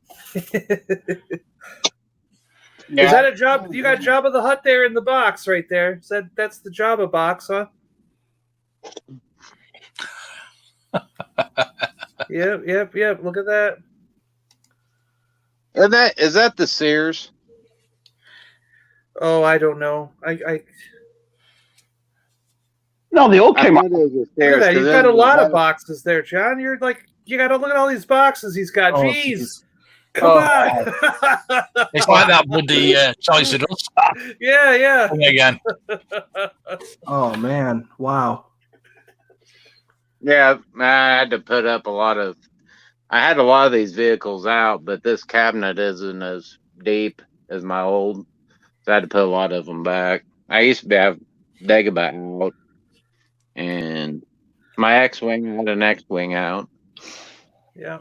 Is that a job? You got Jabba the Hutt there in the box right there. That's the Jabba box, huh? Yep. Look at that. Is that the Sears? Oh, I don't know. No, they all came out. Look at that. You've got a lot of boxes there, John. You're like, you got to look at all these boxes he's got. Oh, Jeez. Come on. It's like that bloody Toys R Us. Yeah. Again. Oh man! Wow. Yeah, I had to put up I had a lot of these vehicles out, but this cabinet isn't as deep as my old, so I had to put a lot of them back. I used to have Dagobah out, and my X-Wing had an X-Wing out. Yeah.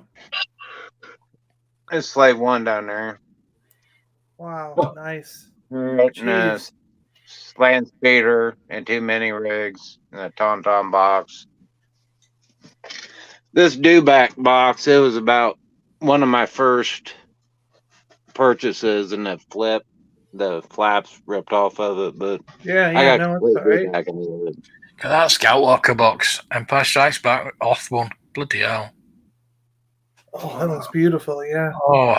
There's Slave 1 down there. Wow, nice. And a Land Speeder and 2 mini rigs and a Tauntaun box. This dewback box, it was about one of my first purchases, and the flaps ripped off of it, but I got it's back into it. Look at that Scoutwalker box. Empire Strikes Back off one. Bloody hell. Oh, that looks beautiful, yeah. Oh,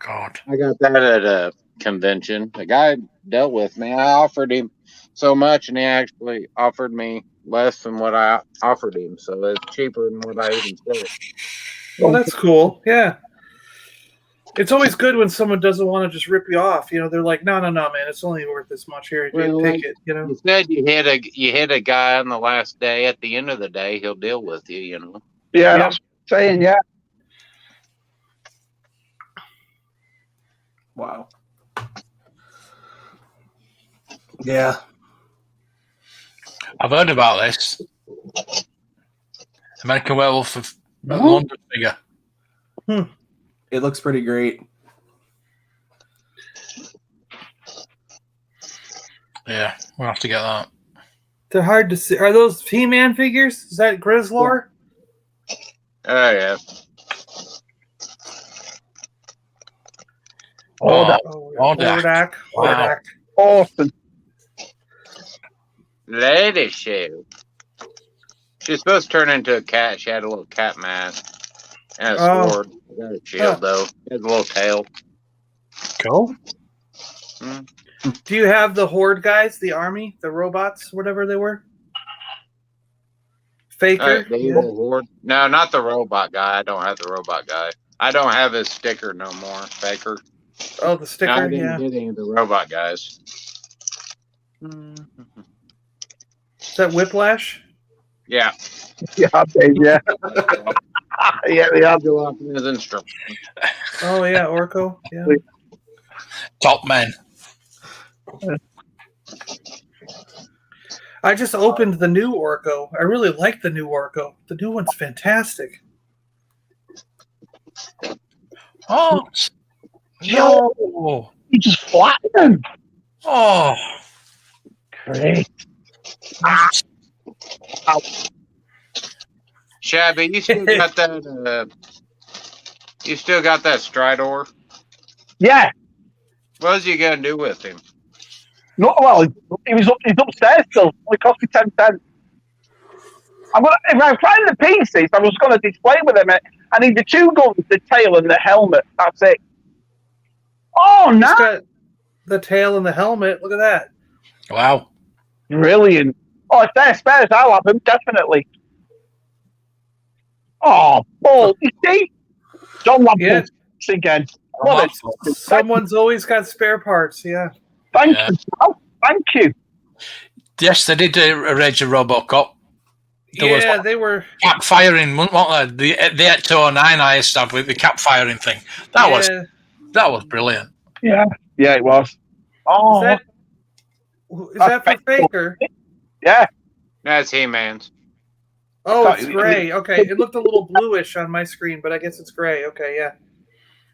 God. I got that at a convention. The guy dealt with me. I offered him so much, and he actually offered me less than what I offered him. So it's cheaper than what I even said. Well, that's cool. Yeah. It's always good when someone doesn't want to just rip you off. You know, they're like, no, man, it's only worth this much. Here, take it. You know, you said you hit a guy on the last day. At the end of the day, he'll deal with you. You know. Yeah, that's what I'm saying. Yeah. Wow. Yeah. I've heard about this. American Werewolf of London figure. It looks pretty great. Yeah, we'll have to get that. They're hard to see. Are those He-Man figures? Is that Grizzlor? Oh, yeah. Hordak. Wow. Awesome. Lady shoe. She's supposed to turn into a cat. She had a little cat mask and a sword. Got a shield though. She has a little tail. Cool. Do you have the Horde guys, the army, the robots, whatever they were? Faker? Horde? No, not the robot guy. I don't have the robot guy. I don't have his sticker no more. Faker. Oh, the sticker. I didn't get any of the robot guys. Is that Whiplash? Yeah. Yeah. Yeah, they are. Go off his instrument. Oh yeah, Orko. Yeah. Top man. I just opened the new Orko. I really like the new Orko. The new one's fantastic. Oh no! You just flatten them. Oh, great. Shabby, you still got that? You still got that Stridor? Yeah. What was you gonna do with him? Not well. He's upstairs still. It cost me 10 cents. If I find the pieces, I was going to display with them. I need the 2 guns, the tail, and the helmet. That's it. Oh, nice. Got the tail and the helmet. Look at that. Wow. Brilliant. Oh, if they're spares, I'll have them, definitely. Oh, Paul, you see? John Lampard again. Someone's always got spare parts, yeah. Thank you, Paul. Thank you. Yes, they did a Rage of Robocop. They were cap firing, weren't they? The 809 I used to have with the cap firing thing. That was brilliant. Yeah, it was. Oh, is that for Faker? Yeah, that's He-Man's. Oh, it's gray. Okay, it looked a little bluish on my screen, but I guess it's gray. Okay, yeah.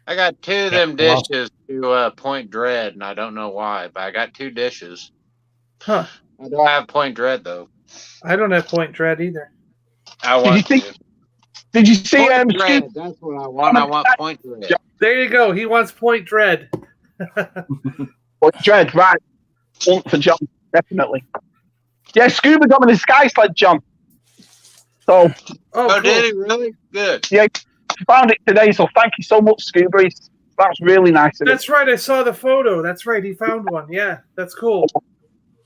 I got 2 of them dishes to Point Dread, and I don't know why, but I got 2 dishes. Huh. I don't have Point Dread, though. I don't have Point Dread either. Did you see Point Dread? That's what I want. I want Point Dread. There you go. He wants Point Dread. Point Dread, right? One for John, definitely. Yeah, Scuba got me the Sky Sled, John. So. Cool. Did he really? Good. Yeah, he found it today. So thank you so much, Scuba. That's really nice. That's right. I saw the photo. That's right. He found one. Yeah, that's cool.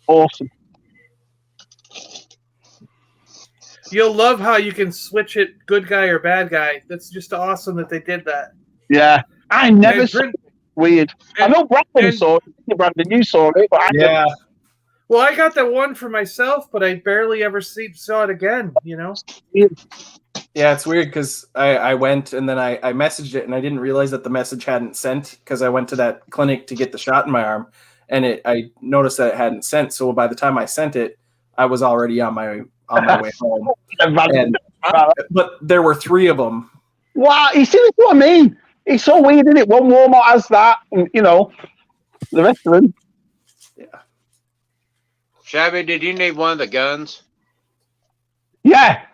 Awesome. You'll love how you can switch it, good guy or bad guy. That's just awesome that they did that. Yeah, I never saw it. Weird. I know Brandon saw it. Brandon, you saw it, but I yeah. Well, I got that one for myself, but I barely ever saw it again. You know. Yeah, it's weird because I went and then I messaged it and I didn't realize that the message hadn't sent because I went to that clinic to get the shot in my arm and I noticed that it hadn't sent. So by the time I sent it, I was already on my way home. But there were 3 of them. Wow, you see what I mean? It's so weird, isn't it? One Walmart has that, and the rest of them. Yeah. Shabby, did you need one of the guns? Yeah.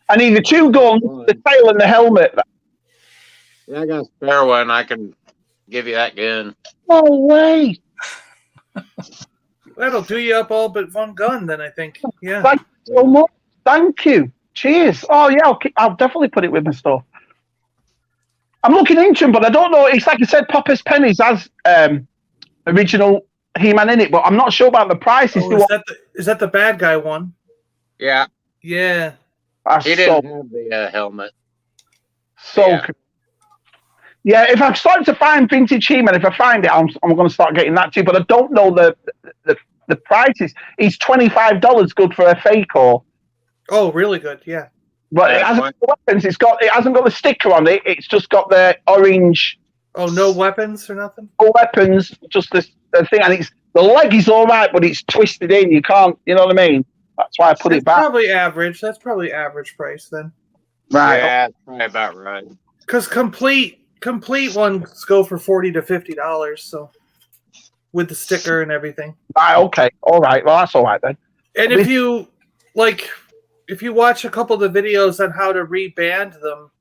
I need the 2 guns, the tail, and the helmet. Yeah, I got a spare one. I can give you that gun. No way. That'll do you up all but one gun, then, I think. Yeah. Thank you so much. Thank you. Cheers. Oh, yeah, I'll definitely put it with my stuff. I'm looking into them, but I don't know. It's like I said, Papa's Pennies has original He-Man in it, but I'm not sure about the prices. Oh, is that the bad guy one? Yeah. Yeah. He didn't have the helmet. Yeah, if I'm starting to find vintage He-Man, if I find it, I'm going to start getting that too. But I don't know the prices. It's $25 good for a fake or. Oh, really good, yeah. But it hasn't got the weapons. It hasn't got the sticker on it. It's just got the orange. Oh, no weapons or nothing. No weapons, just the thing, and the leg is all right, but it's twisted in. You can't. You know what I mean? That's why I put it back. Probably average. That's probably average price then. Right. Yeah, that's probably about right. Because complete ones go for $40 to $50. So with the sticker and everything. Right. Okay. All right. Well, that's all right then. And if you watch a couple of the videos on how to reband them,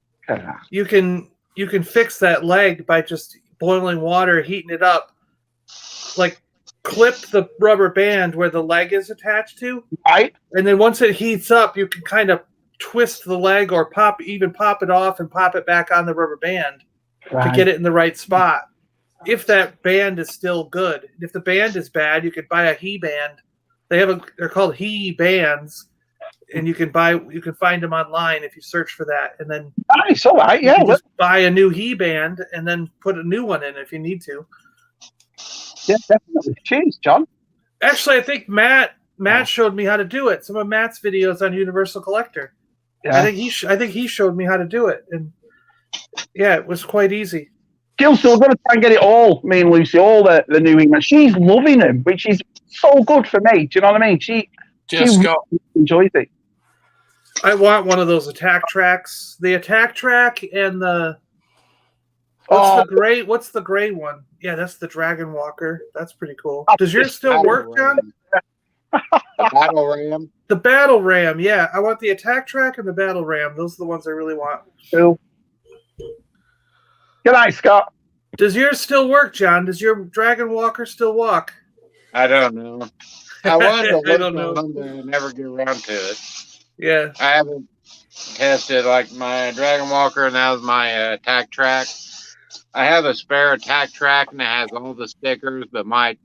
you can fix that leg by just boiling water, heating it up, like clip the rubber band where the leg is attached to. Right. And then once it heats up, you can kind of twist the leg or pop it off and pop it back on the rubber band to get it in the right spot. If that band is still good. If the band is bad, you could buy a He band. They're called He bands. And you can find them online if you search for that, and then nice, all right, yeah. Just buy a new He band and then put a new one in if you need to. Yeah, definitely. Cheers, John. Actually, I think Matt showed me how to do it. Some of Matt's videos on Universal Collector. Yeah. I think he showed me how to do it, and yeah, it was quite easy. Gilson, we're going to try and get it all. Me and Lucy, all the new He-Man. She's loving them, which is so good for me. Do you know what I mean? She enjoys it. I want one of those attack tracks. The attack track and what's the gray one? Yeah, that's the Dragon Walker. That's pretty cool. Does yours still work, John? The Battle Ram. The Battle Ram, yeah. I want the attack track and the Battle Ram. Those are the ones I really want. Cool. Good night, Scott. Does yours still work, John? Does your Dragon Walker still walk? I don't know. I wanted to look on there and never get around to it. Yeah. I haven't tested like my Dragon Walker, and that was my attack track. I have a spare attack track, and it has all the stickers, but my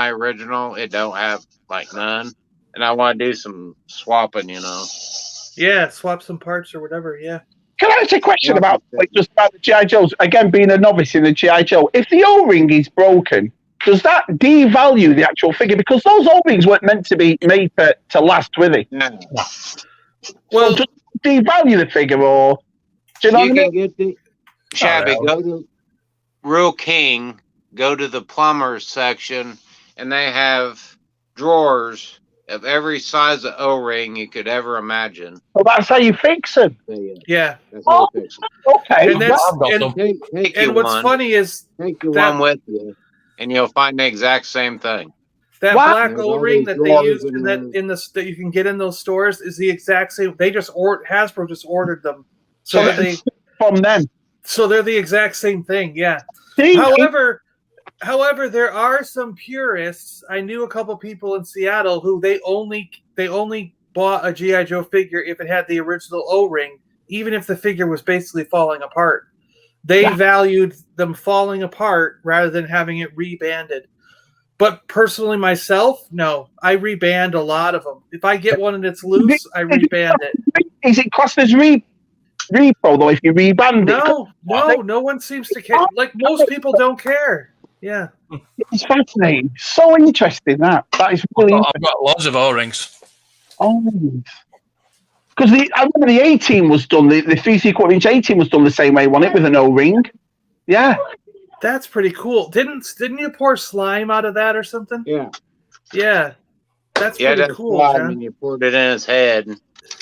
original, it don't have like none. And I want to do some swapping, Yeah, swap some parts or whatever, yeah. Can I ask a question about the G.I. Joes? Again, being a novice in the G.I. Joe, if the O-ring is broken, does that devalue the actual figure? Because those O-rings weren't meant to be made to last with it. No. Well, so does it devalue the figure, or do you know what I mean? Get the Shabby, go to Real King, go to the plumbers section, and they have drawers of every size of O-ring you could ever imagine. Well, that's how you fix them. Yeah. That's how you fix them. Okay. And what's funny is take one with you, and you'll find the exact same thing. That What? black O-ring that they used that you can get in those stores is the exact same. They just Hasbro just ordered them, so that they from them. So they're the exact same thing. Yeah. See? However, there are some purists. I knew a couple people in Seattle who they only bought a G.I. Joe figure if it had the original O-ring, even if the figure was basically falling apart. They valued them falling apart rather than having it rebanded. But personally, myself, no, I reband a lot of them. If I get one and it's loose, I reband it. Is it classed as repro though? If you reband it, no one seems to care. Like most people don't care. Yeah, it's fascinating. So interesting that is really. I've got loads of O-rings. Oh, because I remember the 18 was done. The 3/4-inch 18 was done the same way, wasn't it, with an O-ring? Yeah. That's pretty cool. Didn't you pour slime out of that or something? Yeah. Yeah. That's pretty cool, John. And you poured it in his head.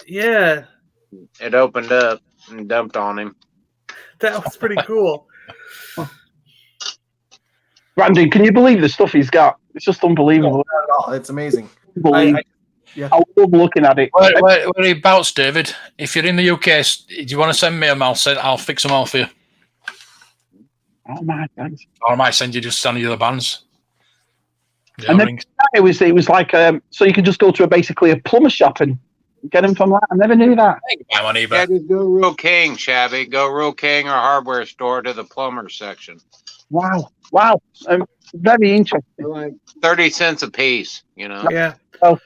Yeah. It opened up and dumped on him. That was pretty cool. Brandon, can you believe the stuff he's got? It's just unbelievable. Not at all. It's amazing. I love looking at it. Where are you bouts, David? If you're in the UK, do you want to send me them? I'll fix them all for you. Oh my God. Or I might send you just some of the bands. And then it was like so you can just go to basically a plumber shop and get them from that. I never knew that. Yeah, just go real king, Shabby. Go real king or hardware store to the plumber section. Wow. Very interesting. Like 30 cents a piece, you know. Yeah. Well,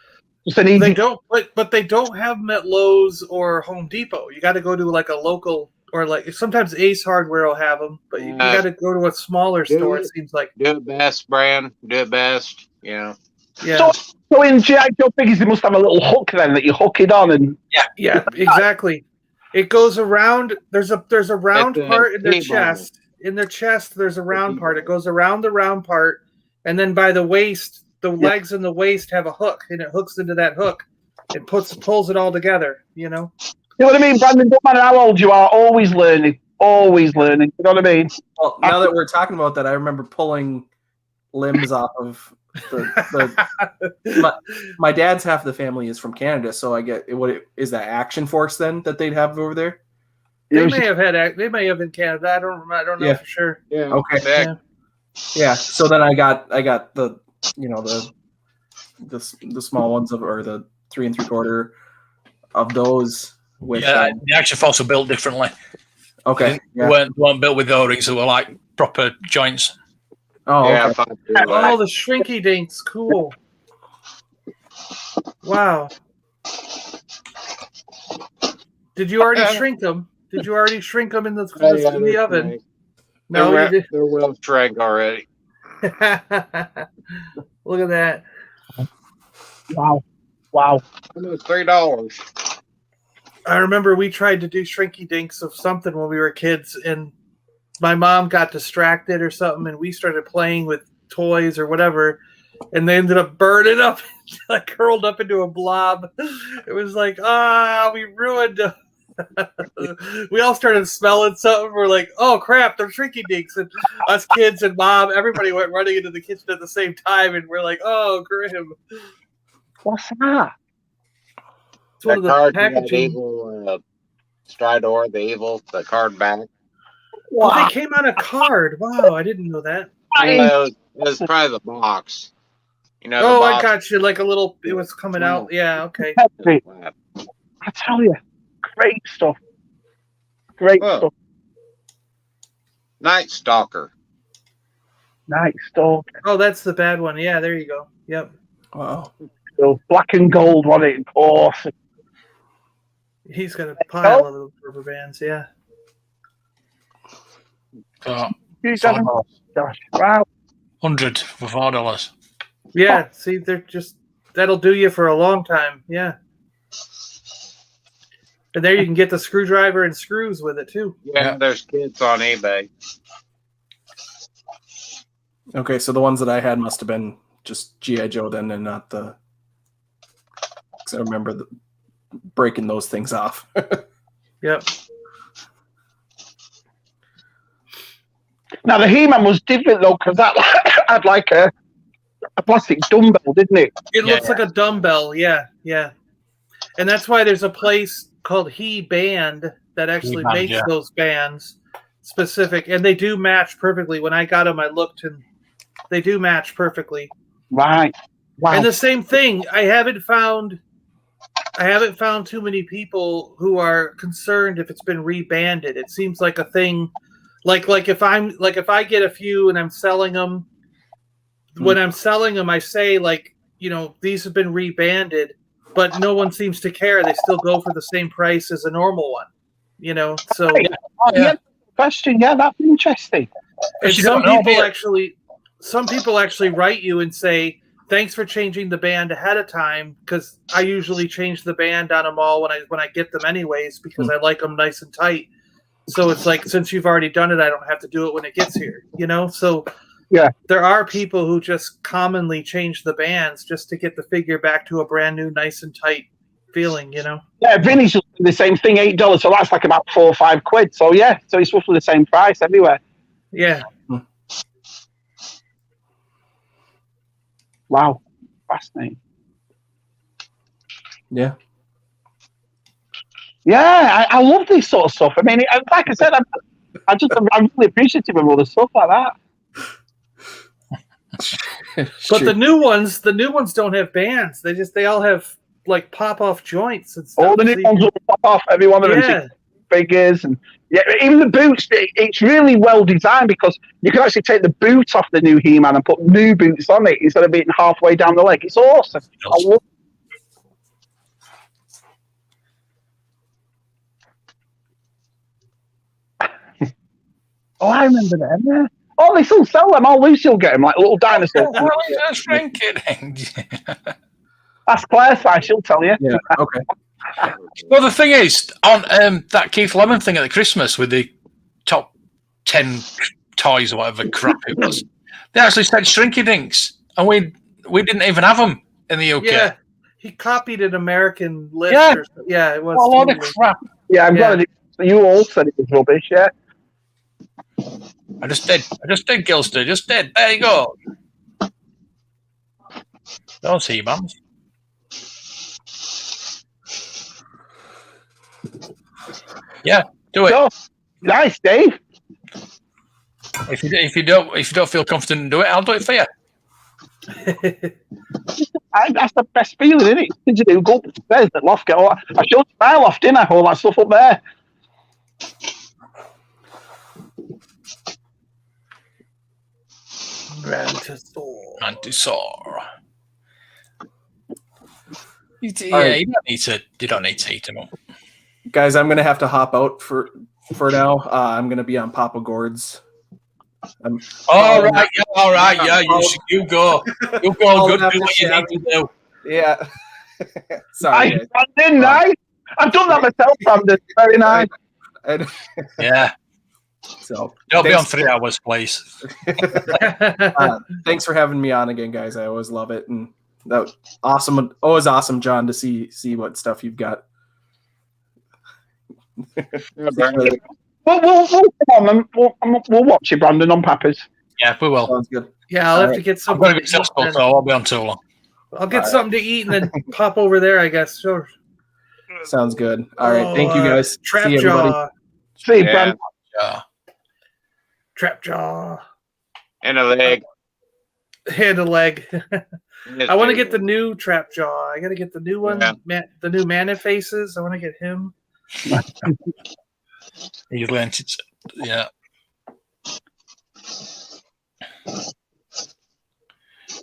just an easy. They don't, but they don't have them at Lowe's or Home Depot. You got to go to like a local, or like sometimes Ace Hardware will have them, but you got to go to a smaller store. It seems like do it best, brand. Do it best. You know. Yeah. So in G.I. Joe figures, they must have a little hook then that you hook it on, and yeah, exactly. It goes around. There's a round part in their chest. In their chest, there's a round part. It goes around the round part, and then by the waist, the legs and the waist have a hook, and it hooks into that hook. It pulls it all together. You know. You know what I mean, Brandon? Don't matter how old you are, always learning. Always learning. You know what I mean? Well, now that we're talking about that, I remember pulling limbs off of my dad's half of the family is from Canada, so I get is that Action Force then that they'd have over there? They may have in Canada. I don't know for sure. Yeah. Okay. Yeah. So then I got the the small ones or the 3 3/4 of those. Which the Action Force were built differently. Okay. They weren't built with O-rings. They were like proper joints. Oh, yeah. Okay. Oh, the Shrinky Dinks. Cool. Wow. Did you already shrink them? Did you already shrink them in the oven? Nice. No, you did. They're well shrank already. Look at that. Wow. It was $3. I remember we tried to do Shrinky Dinks of something when we were kids, and my mom got distracted or something, and we started playing with toys or whatever, and they ended up burning up, like curled up into a blob. It was like, we ruined them. We all started smelling something. We're like, oh crap, they're Shrinky Dinks. And us kids and mom, everybody went running into the kitchen at the same time, and we're like, oh, grim. What's that? It's one of the packaging. Evil, Stridor, the card back. Wow. Oh, they came on a card. Wow, I didn't know that. It was probably the box. You know. Oh, I got you. Like a little. It was coming out. Yeah. Okay. I tell you, great stuff. Great stuff. Night Stalker. Oh, that's the bad one. Yeah, there you go. Yep. Wow. So black and gold, wasn't it? Awesome. He's got a pile of those rubber bands. Yeah. So, wow. 100 for $4. Yeah. See, they're that'll do you for a long time. Yeah. And there you can get the screwdriver and screws with it too. Yeah, there's kits on eBay. Okay, so the ones that I had must have been just G.I. Joe then, and not the. Because I remember breaking those things off. Yep. Now the He-Man was different though, because that had like a a plastic dumbbell, didn't it? It looks like a dumbbell. Yeah. And that's why there's a place called He Band that actually makes those bands specific, and they do match perfectly. When I got them, I looked, and they do match perfectly. Right. Wow. And the same thing, I haven't found too many people who are concerned if it's been rebanded. It seems like a thing, like if I get a few and I'm selling them, when I'm selling them, I say these have been rebanded, but no one seems to care. They still go for the same price as a normal one, So question, that's interesting. And some people actually write you and say, thanks for changing the band ahead of time, because I usually change the band on them all when I get them anyways, because I like them nice and tight. So it's like, since you've already done it, I don't have to do it when it gets here, So there are people who just commonly change the bands just to get the figure back to a brand new, nice and tight feeling, Yeah, Vinny's just the same thing, $8. So that's like about £4 or £5. So so it's roughly the same price everywhere. Yeah. Wow, fascinating. Yeah. Yeah, I love this sort of stuff. I mean, like I said, I'm really appreciative of all the stuff like that. But the new ones don't have bands. They all have like pop off joints and stuff. All the new ones will pop off. Every one of them figures, and even the boots. It's really well designed because you can actually take the boot off the new He-Man and put new boots on it instead of being halfway down the leg. It's awesome. I love Oh, I remember them. Yeah. Oh, they still sell them. Oh, Lucy will get them like little dinosaurs. Ask Claire, so she'll tell you. Yeah. Okay. Well, the thing is, on that Keith Lemon thing at the Christmas with the top 10 toys or whatever crap it was, they actually said Shrinky Dinks, and we didn't even have them in the UK. Yeah, he copied an American list. Yeah, it was a lot of crap. Yeah, I'm glad you all said it was rubbish. Yeah, I just did, Gilster. Just did. There you go. Don't see, man. Yeah, do it. So, nice, Dave. If you don't feel confident in do it, I'll do it for you. That's the best feeling, isn't it? Did you do go upstairs at loft? I showed you my loft, didn't I? All that stuff up there. Rantosaur. You don't need to eat them up. Guys, I'm gonna have to hop out for now. I'm gonna be on Papa Gord's. All right. You go. You go. Good. Do what you need to do. Yeah. Sorry. Didn't I? I've done that myself, Brandon. Very nice. Yeah. So don't be on 3 hours, please. Thanks for having me on again, guys. I always love it, and that was awesome. Always awesome, John, to see what stuff you've got. We'll watch you, Brandon, on Papa's. Yeah, we will. Sounds good. Yeah, I'll have to get something. I'm going to be successful, so I won't be on too long. I'll get something to eat and then pop over there, I guess. Sure. Sounds good. All right. Thank you, guys. Trap See jaw. See you, Brandon. Trap jaw. And a leg. And a leg. I want to get the new trap jaw. I got to get the new one. Yeah. The new Mana Faces. I want to get him. He's learned it. Yeah.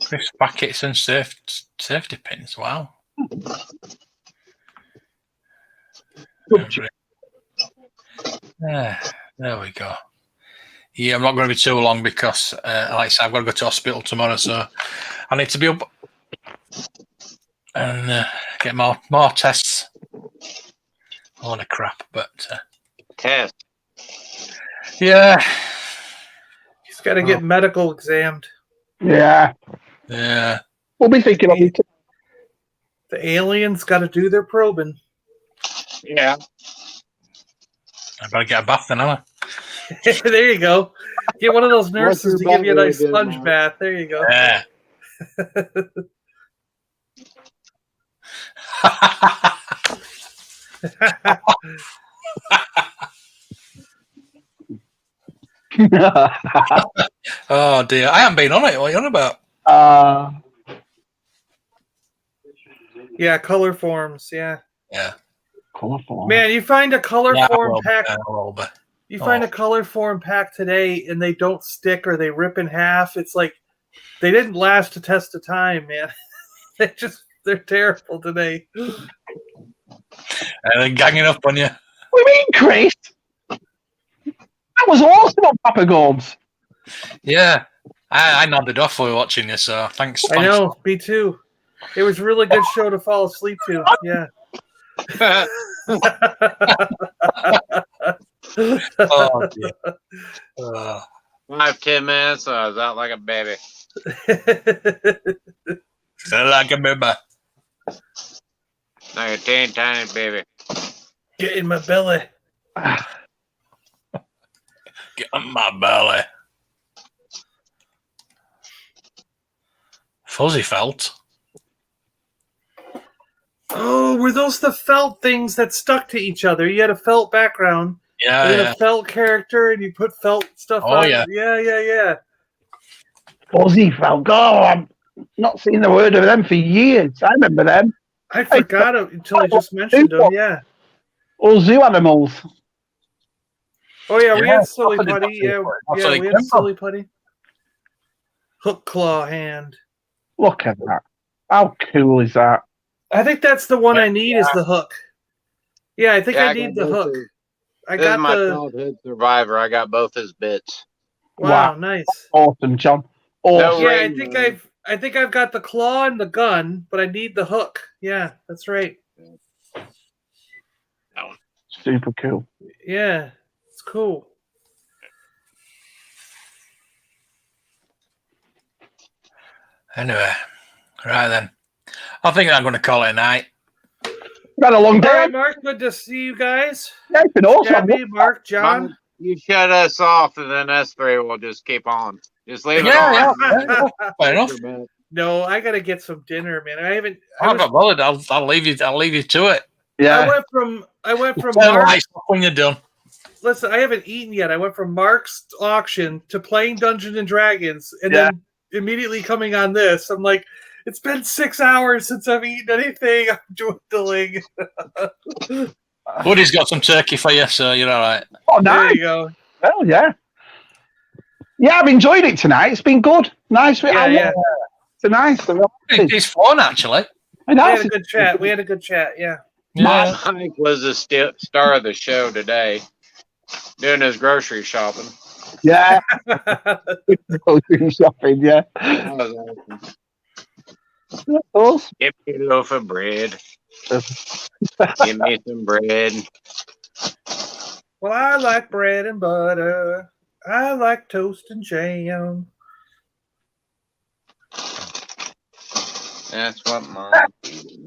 Crisp packets and safety pins. Wow. There we go. Yeah, I'm not going to be too long because, like I said, I've got to go to hospital tomorrow, so I need to be up and get more tests. A lot of crap, but test. Yeah, he's got to get medical examined. Yeah. We'll be thinking of it. The aliens got to do their probing. Yeah. I better get a bath then, haven't I? There you go. Get one of those nurses to give you a nice sponge bath. There you go. Yeah. Oh dear, I haven't been on it. What are you on about? Yeah, color forms. Yeah. Yeah. Color form. Man, you find a color form pack. You find Oh. a color form pack today, and they don't stick or they rip in half. It's like they didn't last a test of time, man. They're terrible today. And they're ganging up on you. What do you mean, Chris? That was awesome on Papa Gomes. Yeah, I nodded off while watching you, so thanks. I know, me too. It was a really good show to fall asleep to. Yeah. Oh dear. 5-10 minutes, I was out like a baby. Like a baby. Like a tiny baby. Get in my belly. Get on my belly. Fuzzy felt. Oh, were those the felt things that stuck to each other? You had a felt background. Yeah, and yeah. a felt character, and you put felt stuff Oh, on. yeah. Yeah. Fuzzy felt. Oh, I've not seen the word of them for years. I remember them. I forgot it until I just mentioned them. Yeah. Or zoo animals. Oh yeah, we Yeah, had silly that's what putty. they- Yeah, that's what they we had came from. silly putty. Hook claw hand. Look at that. How cool is that? I think that's the one I need is the hook. Yeah, I think I need the hook. I This is got my the. childhood survivor. I got both his bits. Wow, nice. Awesome, John. No Awesome. Yeah, I ring, think man. I've got the claw and the gun, but I need the hook. Yeah, that's right. Super cool. Yeah, it's cool. Anyway, right then. I think I'm going to call it a night. Had a long All day. right, Mark. Good to see you guys. Yeah, it's been awesome. Gabby, Mark, John. You shut us off, and then us three will just keep on. Just leave it Yeah, on. yeah. Fair enough. No, I gotta get some dinner, man. I haven't. I'm not bothered. I'll leave you to it. Yeah. I went from Turn the Mark. lights off when you're done. Listen, I haven't eaten yet. I went from Mark's auction to playing Dungeons and Dragons, and then immediately coming on this. I'm like, it's been 6 hours since I've eaten anything. I'm dwindling. Woody's got some turkey for you, so you're all right. Oh, nice. There you go. Well, yeah. Yeah, I've enjoyed it tonight. It's been good. Nice. Yeah. It's nice. It's fun, actually. We had a good chat. Yeah. Yeah. Mike was the star of the show today, doing his grocery shopping. Yeah. Grocery shopping, yeah. That was awesome. Awesome. Give me a loaf of bread. Give me some bread. Well, I like bread and butter. I like toast and jam. That's what mine.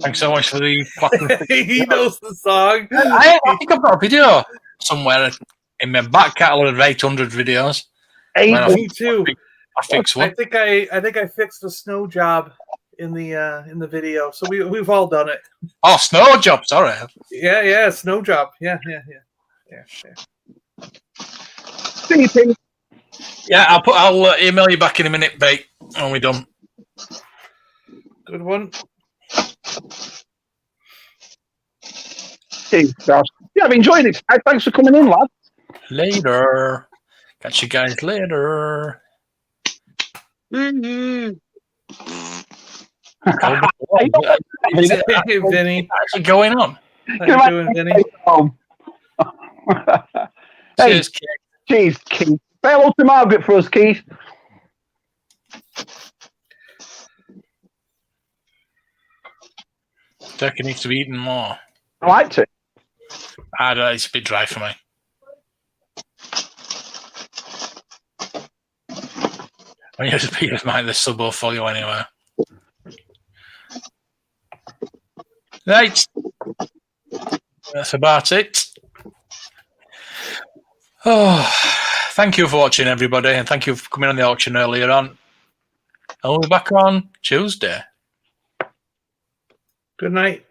Thanks so much for the fucking. He knows the song. I think I've got a video somewhere in my back catalogue of 800 videos. Me too. I fixed one. I think I fixed the snow job in the video. So we've all done it. Oh, snow job. Sorry. Yeah, snow job. Yeah. Yeah, I'll email you back in a minute, mate, when we're done. Good one. Yeah, I've enjoyed it. Thanks for coming in, lad. Later. Catch you guys later. Mm-hmm. Hey, Vinny. Actually going on. How you doing, Vinny? Hey, Cheers, Keith. cheers, Keith. Say hello to Margaret for us, Keith. Turkey needs to be eaten more. I liked it. I don't know, it's a bit dry for me. I need to beat mind the sub for you anyway. Right. That's about it. Oh, thank you for watching, everybody, and thank you for coming on the auction earlier on. And we'll be back on Tuesday. Good night.